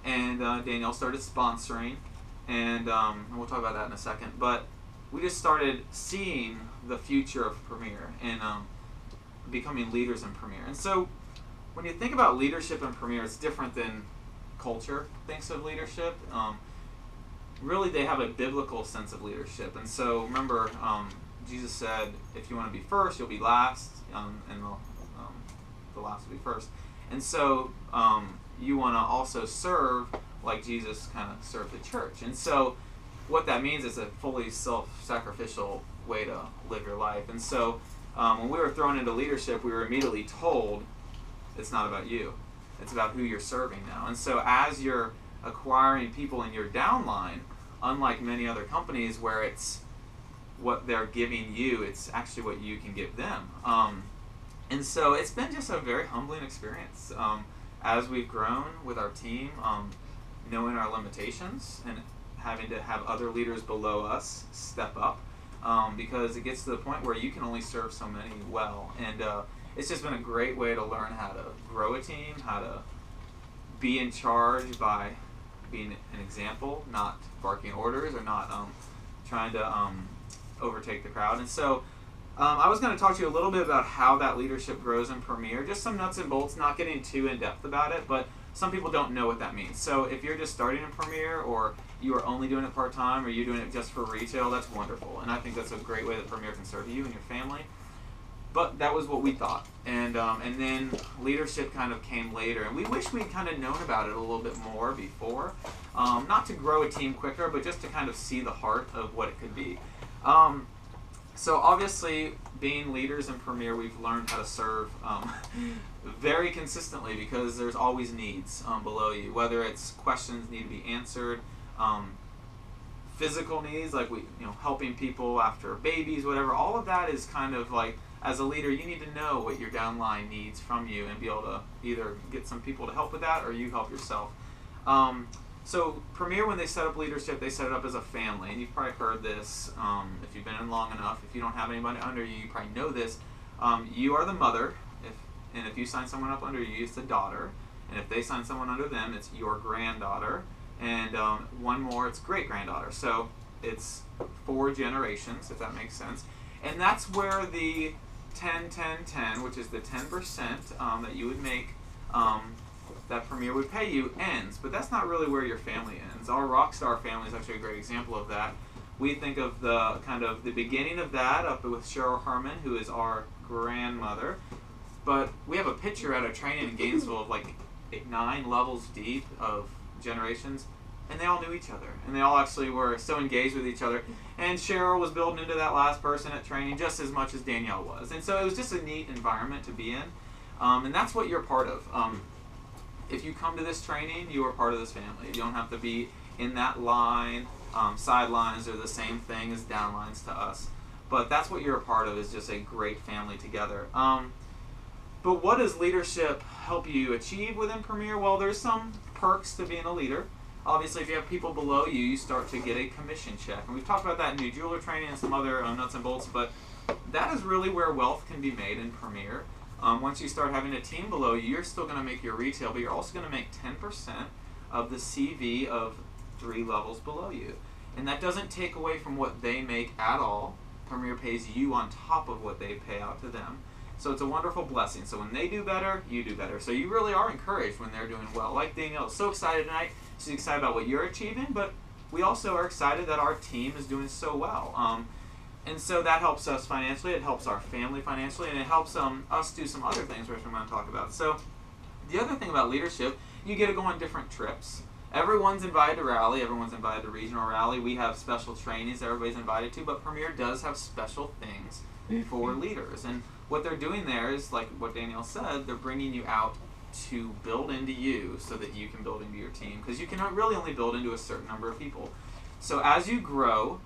and Danielle started sponsoring, and we'll talk about that in a second. But we just started seeing the future of Premier and becoming leaders in Premier. And so when you think about leadership in Premier, it's different than culture thinks of leadership. Really, they have a biblical sense of leadership. And so remember, Jesus said, if you want to be first, you'll be last, and the last will be first. And so you want to also serve like Jesus kind of served the church. And so what that means is a fully self-sacrificial way to live your life. And so when we were thrown into leadership, we were immediately told, it's not about you. It's about who you're serving now. And so as you're acquiring people in your downline, unlike many other companies where it's what they're giving you, it's actually what you can give them. And so it's been just a very humbling experience as we've grown with our team, knowing our limitations and having to have other leaders below us step up, because it gets to the point where you can only serve so many well. And it's just been a great way to learn how to grow a team, how to be in charge by being an example, not barking orders or not trying to overtake the crowd. And so I was going to talk to you a little bit about how that leadership grows in Premier, just some nuts and bolts, not getting too in-depth about it, but some people don't know what that means. So if you're just starting in Premier, or you are only doing it part-time, or you're doing it just for retail, that's wonderful. And I think that's a great way that Premier can serve you and your family. But that was what we thought. And then leadership kind of came later. And we wish we'd kind of known about it a little bit more before. Not to grow a team quicker, but just to kind of see the heart of what it could be. So obviously, being leaders in Premier, we've learned how to serve very consistently, because there's always needs below you, whether it's questions need to be answered, physical needs, like helping people after babies, whatever. All of that is kind of like, as a leader, you need to know what your downline needs from you and be able to either get some people to help with that, or you help yourself. So Premier, when they set up leadership, they set it up as a family, and you've probably heard this if you've been in long enough. If you don't have anybody under you, you probably know this. You are the mother, and if you sign someone up under you, it's the daughter, and if they sign someone under them, it's your granddaughter, and one more, it's great-granddaughter. So it's 4 generations, if that makes sense. And that's where the 10-10-10, which is the 10% that you would make, that Premier would pay you, ends. But that's not really where your family ends. Our Rockstar family is actually a great example of that. We think of the kind of the beginning of that up with Cheryl Herman, who is our grandmother. But we have a picture at a training in Gainesville of like 9 levels deep of generations, and they all knew each other, and they all actually were so engaged with each other. And Cheryl was building into that last person at training just as much as Danielle was. And so it was just a neat environment to be in, and that's what you're part of. If you come to this training, you are part of this family. You don't have to be in that line. Sidelines are the same thing as downlines to us. But that's what you're a part of, is just a great family together. But what does leadership help you achieve within Premier? Well, there's some perks to being a leader. Obviously, if you have people below you, you start to get a commission check. And we've talked about that in new jeweler training and some other nuts and bolts, but that is really where wealth can be made in Premier. Once you start having a team below you, you're still going to make your retail, but you're also going to make 10% of the CV of 3 levels below you. And that doesn't take away from what they make at all. Premier pays you on top of what they pay out to them. So it's a wonderful blessing. So when they do better, you do better. So you really are encouraged when they're doing well. Like Danielle, so excited tonight. She's excited about what you're achieving, but we also are excited that our team is doing so well. And so that helps us financially, it helps our family financially, and it helps us do some other things which I'm going to talk about. So the other thing about leadership, you get to go on different trips. Everyone's invited to rally, everyone's invited to regional rally. We have special trainings everybody's invited to, but Premier does have special things for leaders. And what they're doing there is, like what Danielle said, they're bringing you out to build into you so that you can build into your team, because you can really only build into a certain number of people. So as you grow,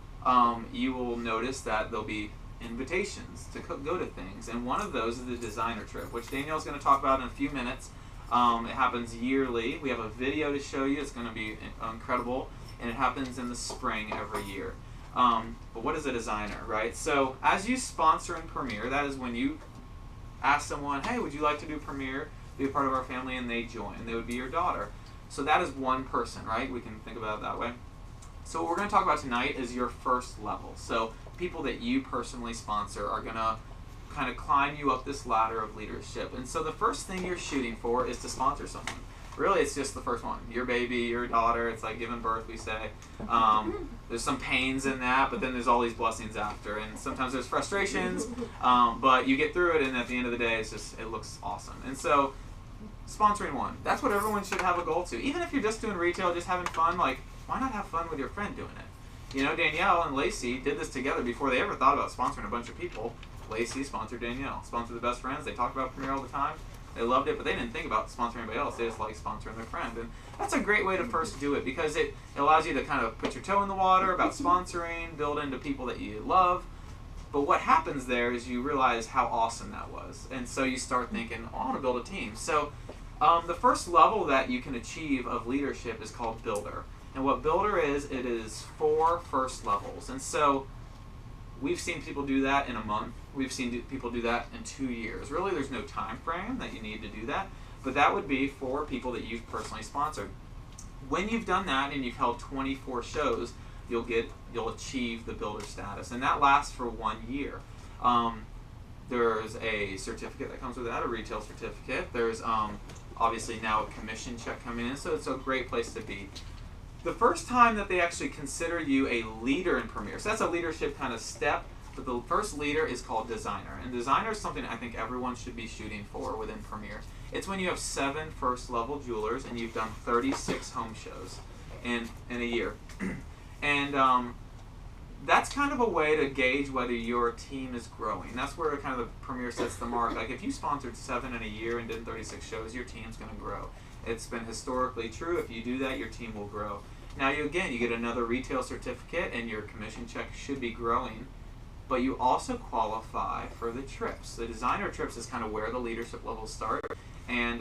you will notice that there'll be invitations to go to things, and one of those is the designer trip, which Danielle's going to talk about in a few minutes. It happens yearly. We have a video to show you. It's going to be incredible. And it happens in the spring every year. But what is a designer, right? So as you sponsor in Premier, that is when you ask someone, hey, would you like to do Premier, be a part of our family, and they join. They would be your daughter. So that is one person, right? We can think about it that way. So what we're going to talk about tonight is your first level. So people that you personally sponsor are going to kind of climb you up this ladder of leadership. And so the first thing you're shooting for is to sponsor someone. Really, it's just the first one. Your baby, your daughter, it's like giving birth, we say. There's some pains in that, but then there's all these blessings after. And sometimes there's frustrations, but you get through it, and at the end of the day, it looks awesome. And so sponsoring one, that's what everyone should have a goal to. Even if you're just doing retail, just having fun, like, why not have fun with your friend doing it? You know, Danielle and Lacey did this together before they ever thought about sponsoring a bunch of people. Lacey sponsored Danielle, sponsored the best friends. They talk about Premier all the time. They loved it, but they didn't think about sponsoring anybody else. They just liked sponsoring their friend. And that's a great way to first do it because it allows you to kind of put your toe in the water about sponsoring, build into people that you love. But what happens there is you realize how awesome that was. And so you start thinking, oh, I want to build a team. So the first level that you can achieve of leadership is called Builder. And what Builder is, it is 4 first levels. And so we've seen people do that in a month. We've seen people do that in 2 years. Really, there's no time frame that you need to do that. But that would be for people that you've personally sponsored. When you've done that and you've held 24 shows, you'll achieve the Builder status. And that lasts for 1 year. There's a certificate that comes with that, a retail certificate. There's obviously now a commission check coming in, so it's a great place to be. The first time that they actually consider you a leader in Premier, so that's a leadership kind of step, but the first leader is called designer. And designer is something I think everyone should be shooting for within Premier. It's when you have 7 first level jewelers and you've done 36 home shows in a year. And that's kind of a way to gauge whether your team is growing. That's where kind of the Premier sets the mark. Like if you sponsored 7 in a year and did 36 shows, your team's going to grow. It's been historically true. If you do that, your team will grow. Now, you get another retail certificate, and your commission check should be growing. But you also qualify for the trips. The designer trips is kind of where the leadership levels start. And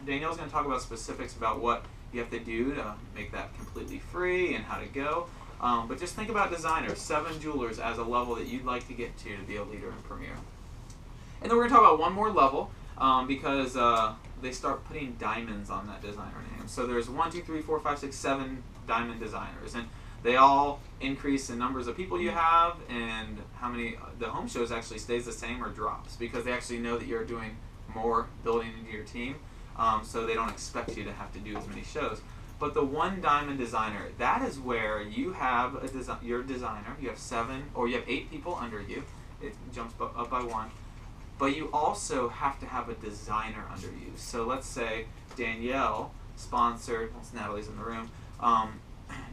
Danielle's going to talk about specifics about what you have to do to make that completely free and how to go. But just think about designer, 7 jewelers as a level that you'd like to get to be a leader in Premier. And then we're going to talk about one more level because they start putting diamonds on that designer name. So there's 1, 2, 3, 4, 5, 6, 7 diamond designers. And they all increase in numbers of people you have and how many, the home shows actually stays the same or drops because they actually know that you're doing more building into your team. So they don't expect you to have to do as many shows. But the 1 diamond designer, that is where you have your designer, you have 7 or you have 8 people under you. It jumps up by 1. But you also have to have a designer under you. So let's say Danielle sponsored, Natalie's in the room,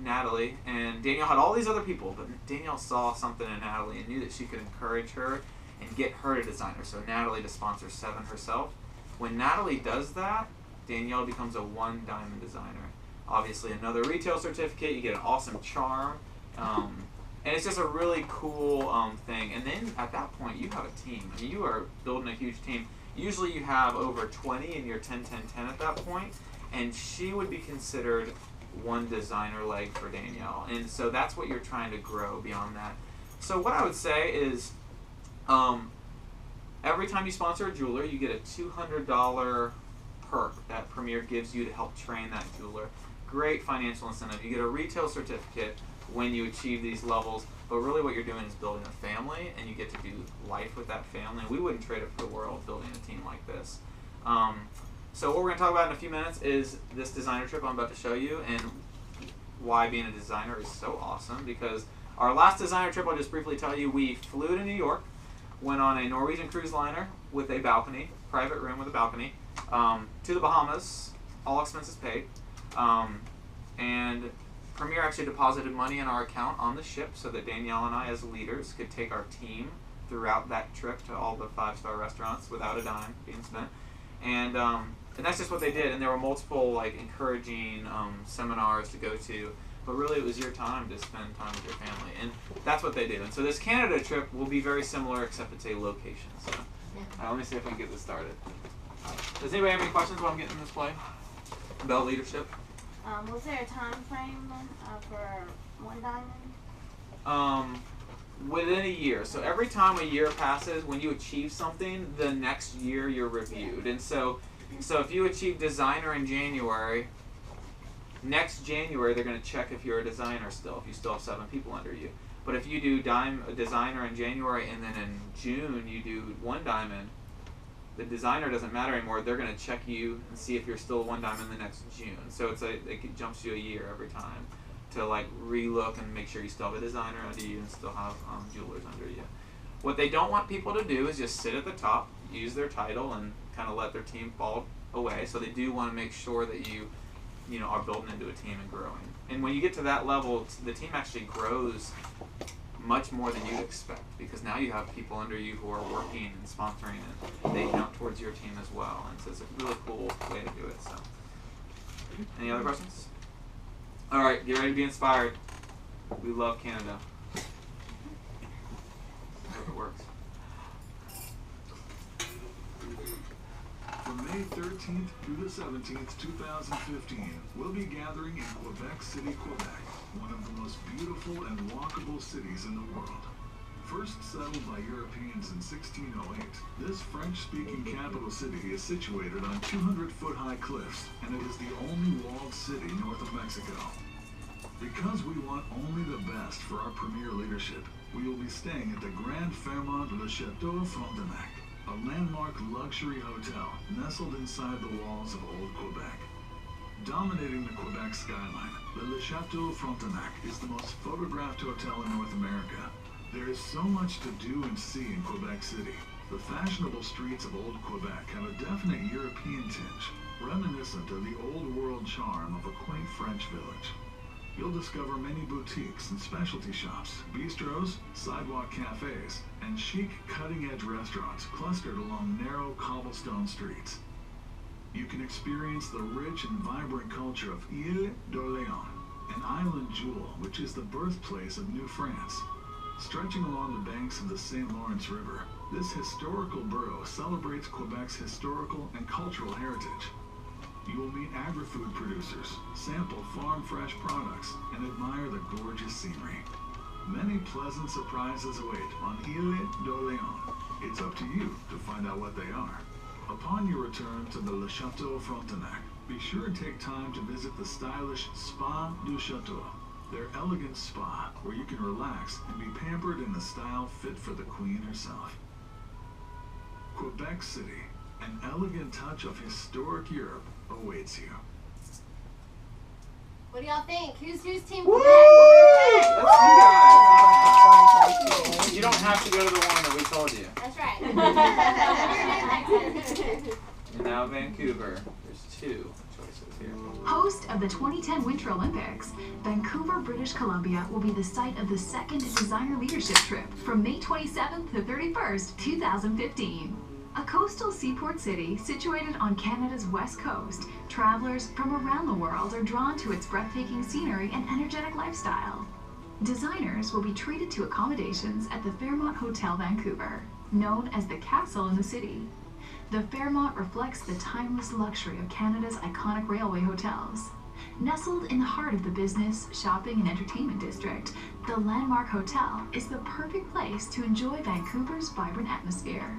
Natalie, and Danielle had all these other people, but Danielle saw something in Natalie and knew that she could encourage her and get her to designer. So Natalie to sponsor 7 herself. When Natalie does that, Danielle becomes a 1 diamond designer. Obviously another retail certificate, you get an awesome charm. And it's just a really cool thing. And then at that point, you have a team. I mean, you are building a huge team. Usually you have over 20 in your 10-10-10 at that point. And she would be considered 1 designer leg for Danielle. And so that's what you're trying to grow beyond that. So what I would say is every time you sponsor a jeweler, you get a $200 perk that Premier gives you to help train that jeweler. Great financial incentive. You get a retail certificate when you achieve these levels, but really what you're doing is building a family, and you get to do life with that family. And we wouldn't trade it for the world building a team like this. So what we're going to talk about in a few minutes is this designer trip I'm about to show you and why being a designer is so awesome. Because our last designer trip, I'll just briefly tell you, we flew to New York, went on a Norwegian cruise liner with a balcony, private room with a balcony, to the Bahamas, all expenses paid, and Premier actually deposited money in our account on the ship so that Danielle and I as leaders could take our team throughout that trip to all the 5-star restaurants without a dime being spent. And that's just what they did. And there were multiple like encouraging seminars to go to. But really it was your time to spend time with your family. And that's what they did. And so this Canada trip will be very similar except it's a location. So let me see if I can get this started. Does anybody have any questions while I'm getting this play about leadership? Was there a time frame for one diamond? Within a year. So every time a year passes, when you achieve something, the next year you're reviewed. And so if you achieve designer in January, next January they're going to check if you're a designer still, if you still have 7 people under you. But if you do a designer in January and then in June you do 1 diamond, the designer doesn't matter anymore. They're going to check you and see if you're still 1 diamond the next June. So it jumps you a year every time to like relook and make sure you still have a designer under you and still have jewelers under you. What they don't want people to do is just sit at the top, use their title, and kind of let their team fall away. So they do want to make sure that you are building into a team and growing. And when you get to that level, the team actually grows much more than you'd expect, because now you have people under you who are working and sponsoring, and they count towards your team as well. And so it's a really cool way to do it. So, any other questions? All right, get ready to be inspired. We love Canada. I hope it works. From May 13th through the 17th, 2015, we'll be gathering in Quebec City, Quebec, one of the most beautiful and walkable cities in the world. First settled by Europeans in 1608, this French-speaking capital city is situated on 200-foot-high cliffs, and it is the only walled city north of Mexico. Because we want only the best for our premier leadership, we will be staying at the Grand Fairmont Le Chateau of Frontenac, a landmark luxury hotel nestled inside the walls of Old Quebec. Dominating the Quebec skyline, the Le Chateau Frontenac is the most photographed hotel in North America. There is so much to do and see in Quebec City. The fashionable streets of Old Quebec have a definite European tinge, reminiscent of the old world charm of a quaint French village. You'll discover many boutiques and specialty shops, bistros, sidewalk cafes, and chic cutting-edge restaurants clustered along narrow cobblestone streets. You can experience the rich and vibrant culture of Ile d'Orléans, an island jewel which is the birthplace of New France. Stretching along the banks of the St. Lawrence River, this historical borough celebrates Quebec's historical and cultural heritage. You will meet agri-food producers, sample farm-fresh products, and admire the gorgeous scenery. Many pleasant surprises await on Ile d'Orléans. It's up to you to find out what they are. Upon your return to the Le Chateau Frontenac, be sure to take time to visit the stylish Spa du Chateau, their elegant spa where you can relax and be pampered in a style fit for the Queen herself. Quebec City, an elegant touch of historic Europe, awaits you. What do y'all think? Who's team Woo! Quebec? Let's see, guys. You don't have to go to the one that we told you. That's right. And now Vancouver. There's 2 choices here. Host of the 2010 Winter Olympics, Vancouver, British Columbia will be the site of the second designer leadership trip from May 27th to 31st, 2015. A coastal seaport city situated on Canada's west coast, travelers from around the world are drawn to its breathtaking scenery and energetic lifestyle. Designers will be treated to accommodations at the Fairmont Hotel Vancouver, known as the castle in the city. The Fairmont reflects the timeless luxury of Canada's iconic railway hotels. Nestled in the heart of the business, shopping, and entertainment district, the landmark hotel is the perfect place to enjoy Vancouver's vibrant atmosphere.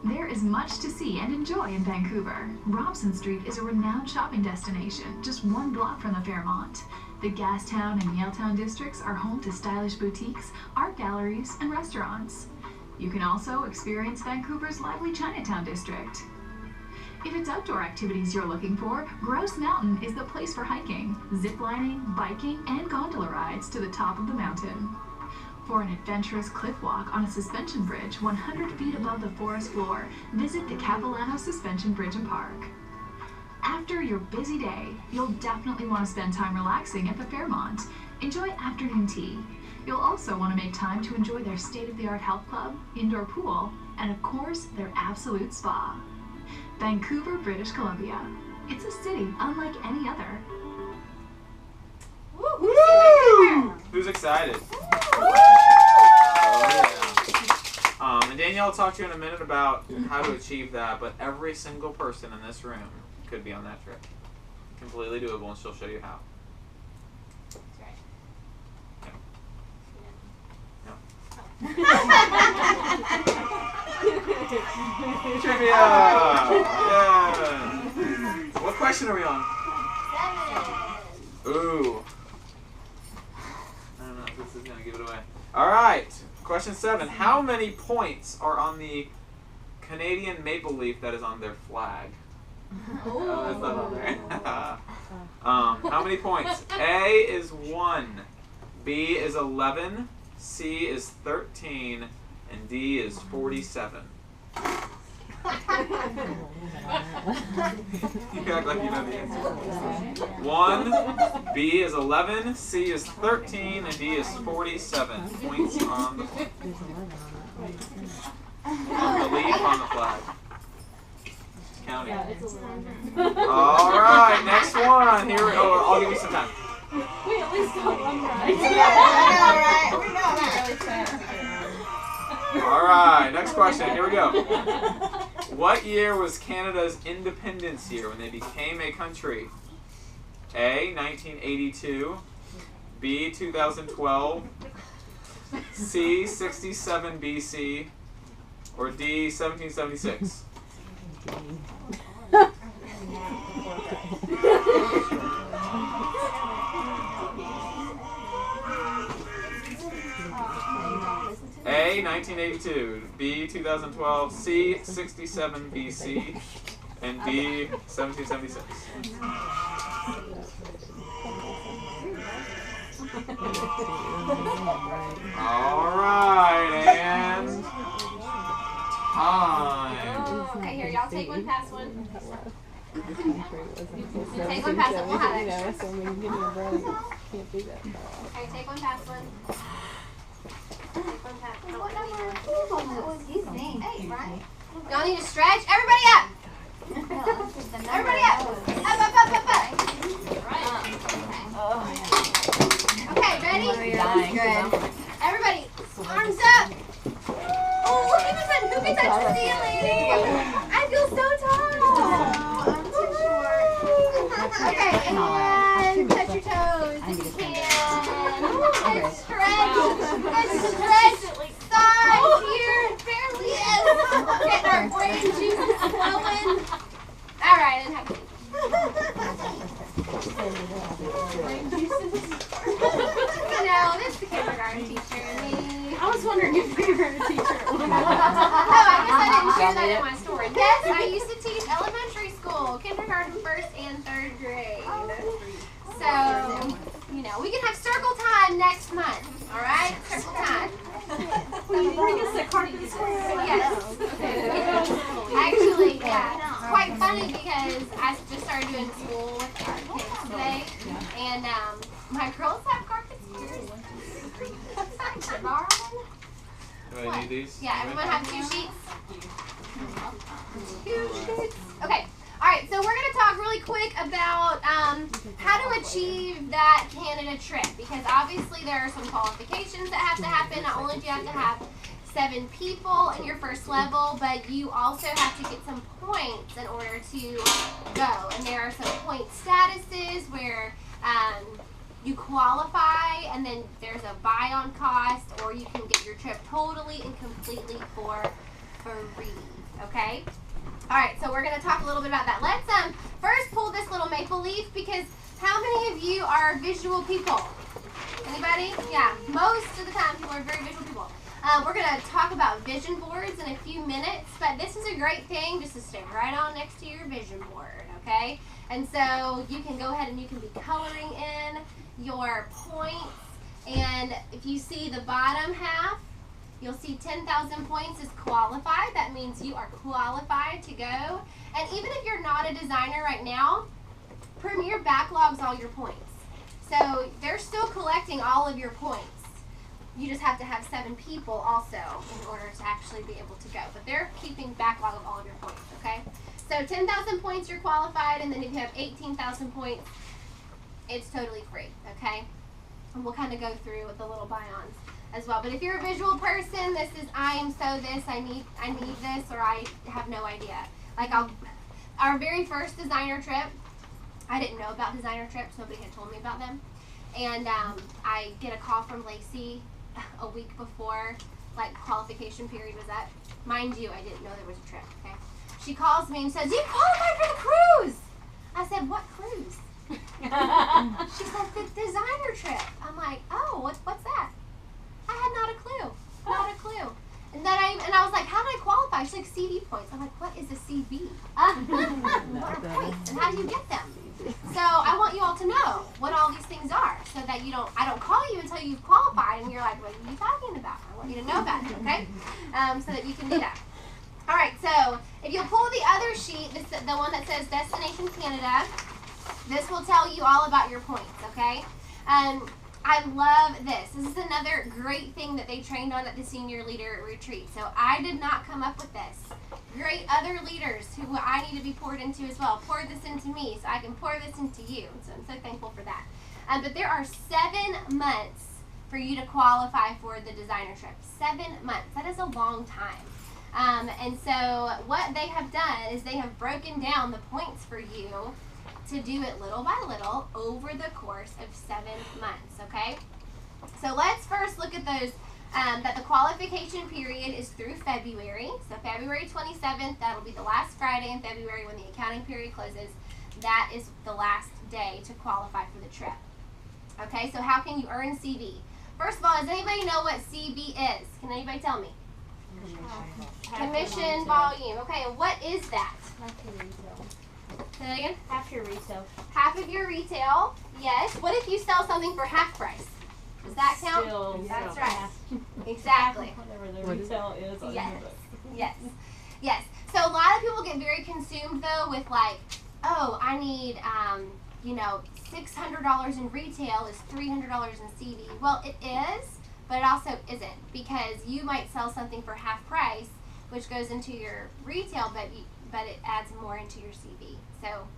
There is much to see and enjoy in Vancouver. Robson Street is a renowned shopping destination, just 1 block from the Fairmont. The Gastown and Yaletown districts are home to stylish boutiques, art galleries, and restaurants. You can also experience Vancouver's lively Chinatown district. If it's outdoor activities you're looking for, Grouse Mountain is the place for hiking, ziplining, biking, and gondola rides to the top of the mountain. For an adventurous cliff walk on a suspension bridge 100 feet above the forest floor, visit the Capilano Suspension Bridge and Park. After your busy day, you'll definitely want to spend time relaxing at the Fairmont. Enjoy afternoon tea. You'll also want to make time to enjoy their state-of-the-art health club, indoor pool, and of course, their absolute spa. Vancouver, British Columbia. It's a city unlike any other. Woo! Who's excited? Oh, yeah. And Danielle will talk to you in a minute about how to achieve that, but every single person in this room could be on that trip. Completely doable, and she'll show you how. That's right. Trivia! Yeah! What question are we on? 7. Ooh. I don't know if this is going to give it away. Alright, question 7. How many points are on the Canadian maple leaf that is on their flag? Oh, that's not on there. How many points? A is 1, B is 11, C is 13, and D is 47. You act like you know the answer. 1, B is 11, C is 13, and D is 47 points on the flag. On the leaf on the flag. Counting. All right, next one. Here we go. I'll give you some time. We at least got one right. All right, next question. Here we go. What year was Canada's independence year when they became a country? A, 1982, B, 2012, C, 67 BC, or D, 1776? A, 1982, B, 2012, C, 67 BC, and D, 1776. All right, and time. Okay, here, y'all take one, pass one. Take one, pass one. We'll have extra. Okay, take one, pass one. Take one, pass one. What number of you think? 8, right? Y'all need to stretch. Everybody up. Everybody up. Up, up, up, up, up. Okay, ready? Good. Everybody, arms up. Oh, look at this one. Who can touch the ceiling? I feel so tall. I'm too short. Okay, and touch your toes if you can. And stretch. And stretch. Sides here. Barely is. Getting our brain juices flowing. All right, and have a seat. Brain juices. You know, this is the kindergarten teacher and me. I was wondering if you were a teacher. Oh, I guess I didn't share that in my story. Yes, I used to teach elementary school, kindergarten, 1st and 3rd grade. So, you know, we can have circle time next month. All right, circle time. Will you bring us a cardigan? Yes. Actually, yeah. It's quite funny because I just started doing school with our kids today, and my girls have carpet spears. Borrow one? Do I need these? Yeah, everyone have 2 sheets? 2 sheets. Okay. All right, so we're going to talk really quick about how to achieve that Canada trip, because obviously there are some qualifications that have to happen. Not only do you have to have 7 people in your first level, but you also have to get some points in order to go. And there are some point statuses where you qualify, and then there's a buy-on cost, or you can get your trip totally and completely for free, okay? All right, so we're going to talk a little bit about that. Let's first pull this little maple leaf, because how many of you are visual people? Anybody? Yeah, most of the time people are very visual people. We're going to talk about vision boards in a few minutes, but this is a great thing just to stay right on next to your vision board, okay? And so you can go ahead and you can be coloring in your points, and if you see the bottom half, you'll see 10,000 points is qualified. That means you are qualified to go. And even if you're not a designer right now, Premier backlogs all your points. So they're still collecting all of your points. You just have to have 7 people also in order to actually be able to go. But they're keeping backlog of all of your points, okay? So 10,000 points, you're qualified. And then if you have 18,000 points, it's totally free, okay? And we'll kind of go through with the little buy-ons. as well. But if you're a visual person, this is I am so this, I need this, or I have no idea. Like our very first designer trip, I didn't know about designer trips. Nobody had told me about them. And I get a call from Lacey a week before like qualification period was up. Mind you, I didn't know there was a trip, okay? She calls me and says, "You qualified for the cruise!" I said, "What cruise?" She said, "The designer trip." I'm like, "Oh, what's that?" I had not a clue. Not a clue. And then I was like, "How did I qualify?" She's like, "CV points." I'm like, "What is a CV?" What are points and how do you get them? So I want you all to know what all these things are, so that I don't call you until you've qualified and you're like, "What are you talking about?" I want you to know about it, okay? So that you can do that. All right, so if you'll pull the other sheet, the one that says Destination Canada, this will tell you all about your points, okay? I love this. This is another great thing that they trained on at the senior leader retreat. So I did not come up with this. Great other leaders who I need to be poured into as well. Pour this into me so I can pour this into you. So I'm so thankful for that. But there are 7 months for you to qualify for the designer trip. 7 months. That is a long time. And so what they have done is they have broken down the points for you to do it little by little over the course of 7 months, okay? So let's first look at those, that the qualification period is through February. So February 27th, that'll be the last Friday in February when the accounting period closes. That is the last day to qualify for the trip. Okay, so how can you earn CV? First of all, does anybody know what CV is? Can anybody tell me? Commission volume. Okay, and what is that? Say that again? Half your retail. Half of your retail, yes. What if you sell something for half price? Does that count? That's right. Exactly. Whatever the retail is on Yes. your book. Yes. Yes. So a lot of people get very consumed though with like, oh, I need, $600 in retail is $300 in CV. Well, it is, but it also isn't, because you might sell something for half price, which goes into your retail, but it adds more into your CV. So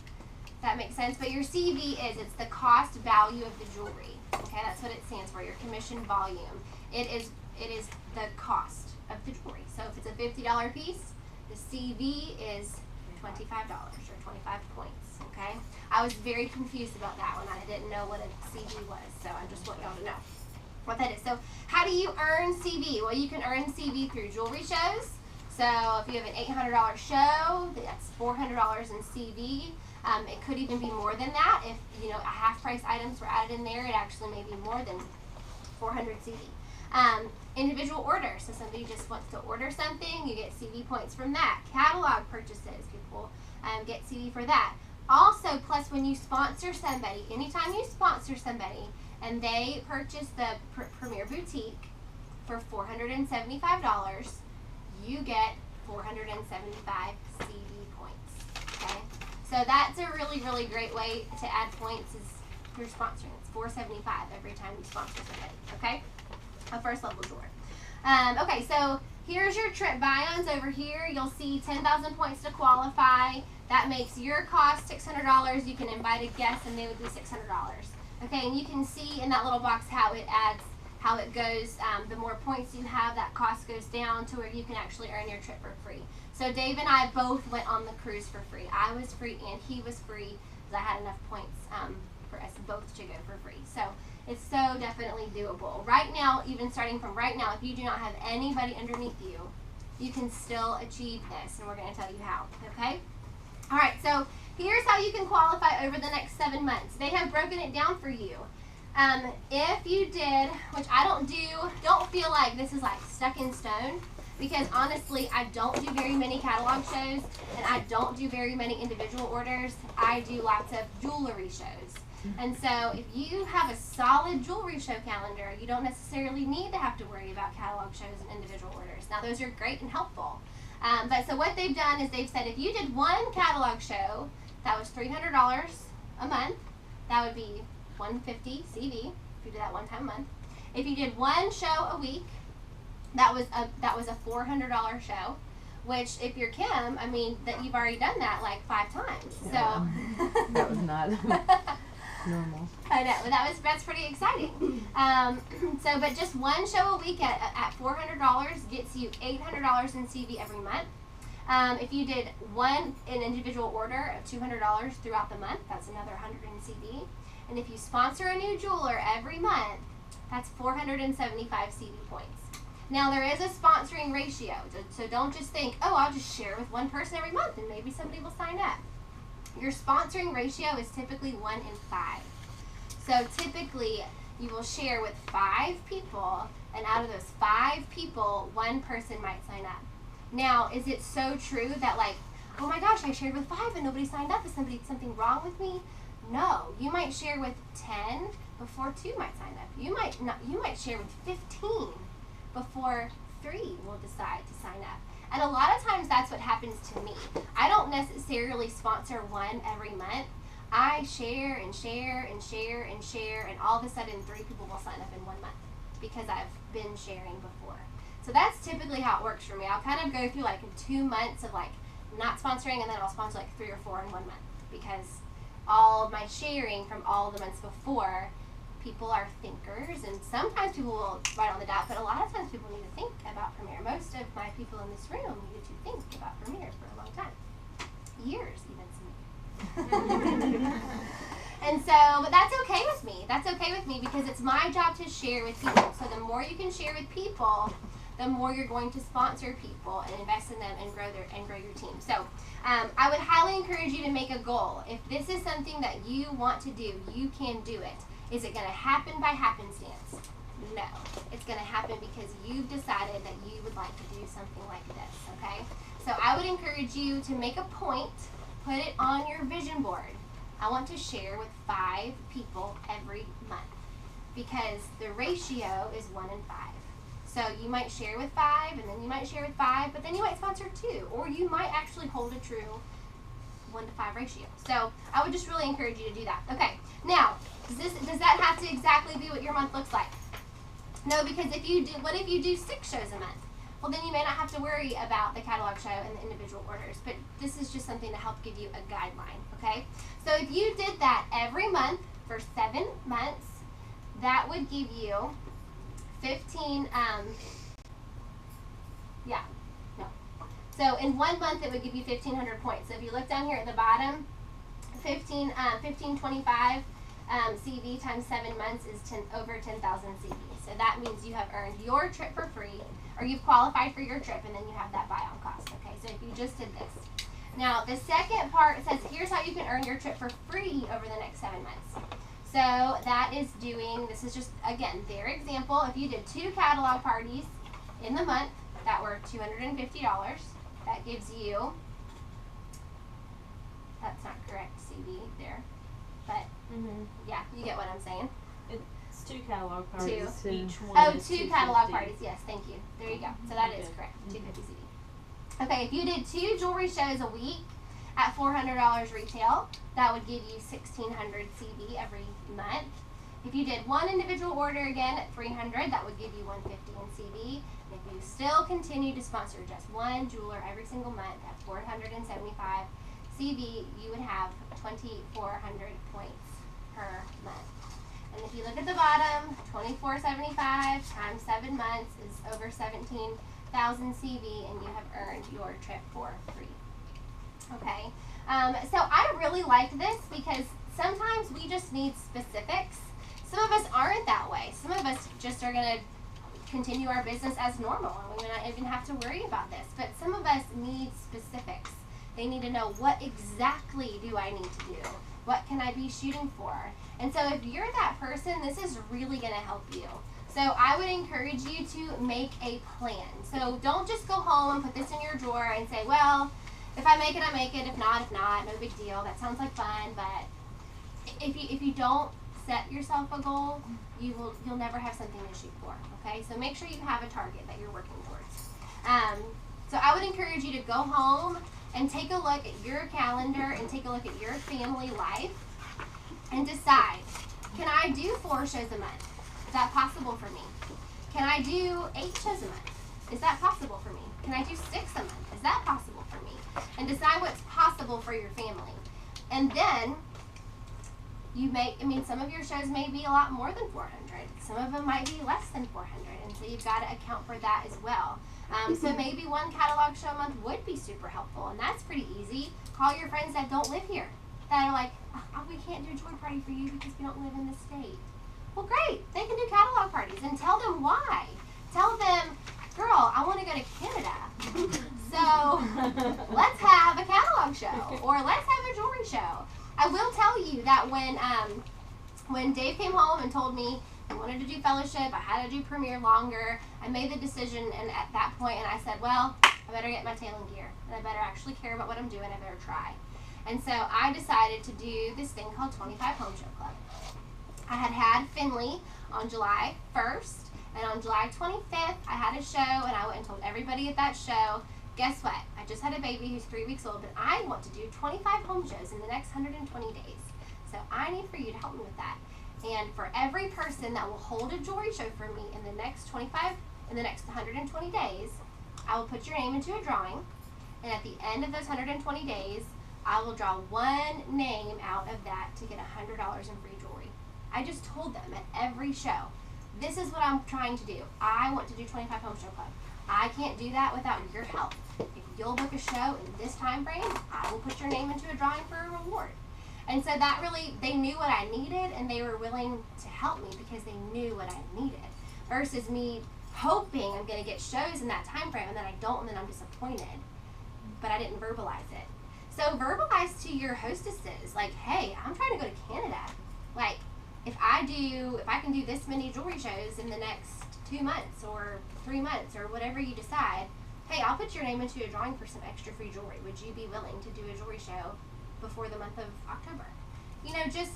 that makes sense. But your CV it's the cost value of the jewelry. Okay, that's what it stands for. Your commission volume. It is the cost of the jewelry. So if it's a $50 piece, the CV is $25 or 25 points. Okay, I was very confused about that one. I didn't know what a CV was, so I just want y'all to know what that is. So how do you earn CV? Well, you can earn CV through jewelry shows. So if you have an $800 show, that's $400 in CV. It could even be more than that. If a half price items were added in there, it actually may be more than 400 CV. Individual orders. So somebody just wants to order something, you get CV points from that. Catalog purchases, people get CV for that. Also, plus when you sponsor somebody, anytime you sponsor somebody and they purchase the Premier Boutique for $475, you get 475 CV points, okay? So that's a really, really great way to add points is through sponsoring. It's 475 every time you sponsor somebody, okay? A first level drawer. Okay, so here's your trip buy-ons over here. You'll see 10,000 points to qualify. That makes your cost $600. You can invite a guest and they would be $600. Okay, and you can see in that little box how it adds, how it goes. The more points you have, that cost goes down to where you can actually earn your trip for free. So Dave and I both went on the cruise for free. I was free and he was free because I had enough points for us both to go for free. So it's so definitely doable. Right now, even starting from right now, if you do not have anybody underneath you, you can still achieve this, and we're going to tell you how, okay? All right, so here's how you can qualify over the next 7 months. They have broken it down for you. If you did, which I don't feel like this is like stuck in stone, because honestly, I don't do very many catalog shows, and I don't do very many individual orders. I do lots of jewelry shows. And so if you have a solid jewelry show calendar, you don't necessarily need to have to worry about catalog shows and individual orders. Now those are great and helpful. But so what they've done is they've said if you did one catalog show that was $300 a month, that would be $150 CV if you did that one time a month. If you did one show a week, that was a $400 show. Which, if you're Kim, that you've already done that like 5 times. Yeah. So that was not. normal. I know, but that's pretty exciting. But just one show a week at $400 gets you $800 in CV every month. If you did an individual order of $200 throughout the month, that's another 100 in CV. And if you sponsor a new jeweler every month, that's 475 CV points. Now there is a sponsoring ratio, so don't just think, oh, I'll just share with one person every month and maybe somebody will sign up. Your sponsoring ratio is typically 1 in 5. So typically you will share with 5 people, and out of those 5 people, one person might sign up. Now, is it so true that like, oh my gosh, I shared with 5 and nobody signed up? Is something wrong with me? No, you might share with 10 before 2 might sign up. You might share with 15 before 3 will decide to sign up. And a lot of times that's what happens to me. I don't necessarily sponsor one every month. I share and share and share and share, and all of a sudden 3 people will sign up in 1 month because I've been sharing before. So that's typically how it works for me. I'll kind of go through like 2 months of like not sponsoring, and then I'll sponsor like 3 or 4 in 1 month because all of my sharing from all the months before, people are thinkers, and sometimes people will write on the dot, but a lot of times people need to think about Premiere. Most of my people in this room needed to think about Premiere for a long time. Years, even some. And so, but that's okay with me. That's okay with me because it's my job to share with people. So the more you can share with people, the more you're going to sponsor people and invest in them and grow your team. So I would highly encourage you to make a goal. If this is something that you want to do, you can do it. Is it going to happen by happenstance? No. It's going to happen because you've decided that you would like to do something like this, okay? So I would encourage you to make a point, put it on your vision board. I want to share with 5 people every month because the ratio is 1 in 5. So you might share with 5, and then you might share with 5, but then you might sponsor 2, or you might actually hold a true 1 to 5 ratio. So I would just really encourage you to do that. Okay, now, does that have to exactly be what your month looks like? No, because what if you do 6 shows a month? Well, then you may not have to worry about the catalog show and the individual orders, but this is just something to help give you a guideline, okay? So if you did that every month for 7 months, that would give you 15, So in 1 month, it would give you 1,500 points. So if you look down here at the bottom, 1525 CV times 7 months is over 10,000 CV. So that means you have earned your trip for free, or you've qualified for your trip, and then you have that buy-on cost. Okay, so if you just did this. Now, the second part says, here's how you can earn your trip for free over the next 7 months. So that is this is just, again, their example. If you did 2 catalog parties in the month that were $250, that gives you, that's not correct CV there, but yeah, you get what I'm saying. It's 2 catalog parties. 2. Each one Oh, is 2 catalog 250. parties. Yes, thank you. There you go. So that is correct. 250 CV. Okay, if you did 2 jewelry shows a week at $400 retail, that would give you 1,600 CV every month. If you did 1 individual order again at $300, that would give you 150 in CV. And if you still continue to sponsor just 1 jeweler every single month at 475 CV, you would have 2,400 points per month. And if you look at the bottom, 2,475 times 7 months is over 17,000 CV, and you have earned your trip for free. Okay, so I really liked this because sometimes we just need specifics. Some of us aren't that way. Some of us just are going to continue our business as normal, and we may not even have to worry about this. But some of us need specifics. They need to know, what exactly do I need to do? What can I be shooting for? And so if you're that person, this is really going to help you. So I would encourage you to make a plan. So don't just go home and put this in your drawer and say, well, if I make it, I make it. If not, no big deal. That sounds like fun. But if you don't set yourself a goal, you'll never have something to shoot for. Okay, so make sure you have a target that you're working towards. So I would encourage you to go home and take a look at your calendar and take a look at your family life and decide, can I do 4 shows a month? Is that possible for me? Can I do 8 shows a month? Is that possible for me? Can I do 6 a month? Is that possible for me? And decide what's possible for your family. And then some of your shows may be a lot more than 400. Some of them might be less than 400. And so you've got to account for that as well. So maybe one catalog show a month would be super helpful. And that's pretty easy. Call your friends that don't live here. That are like, oh, we can't do a joy party for you because we don't live in the state. Well, great. They can do catalog parties and tell them why. Tell them, girl, I want to go to Canada. So let's have a catalog show or let's have a jewelry show. I will tell you that when Dave came home and told me I wanted to do fellowship, I had to do premiere longer, I made the decision and at that point and I said, well, I better get my tail in gear and I better actually care about what I'm doing. I better try. And so I decided to do this thing called 25 Home Show Club. I had Finley on July 1st, and on July 25th, I had a show, and I went and told everybody at that show, guess what? I just had a baby who's 3 weeks old, but I want to do 25 home shows in the next 120 days. So I need for you to help me with that. And for every person that will hold a jewelry show for me in the next 120 days, I will put your name into a drawing, and at the end of those 120 days, I will draw one name out of that to get $100 in free jewelry. I just told them at every show, this is what I'm trying to do. I want to do 25 Home Show Club. I can't do that without your help. If you'll book a show in this time frame, I will put your name into a drawing for a reward. And so that really, they knew what I needed and they were willing to help me because they knew what I needed. Versus me hoping I'm going to get shows in that time frame and then I don't and then I'm disappointed. But I didn't verbalize it. So verbalize to your hostesses, like, hey, I'm trying to go to Canada. Like, if I can do this many jewelry shows in the next 2 months or 3 months or whatever you decide, hey, I'll put your name into a drawing for some extra free jewelry. Would you be willing to do a jewelry show before the month of October? You know, just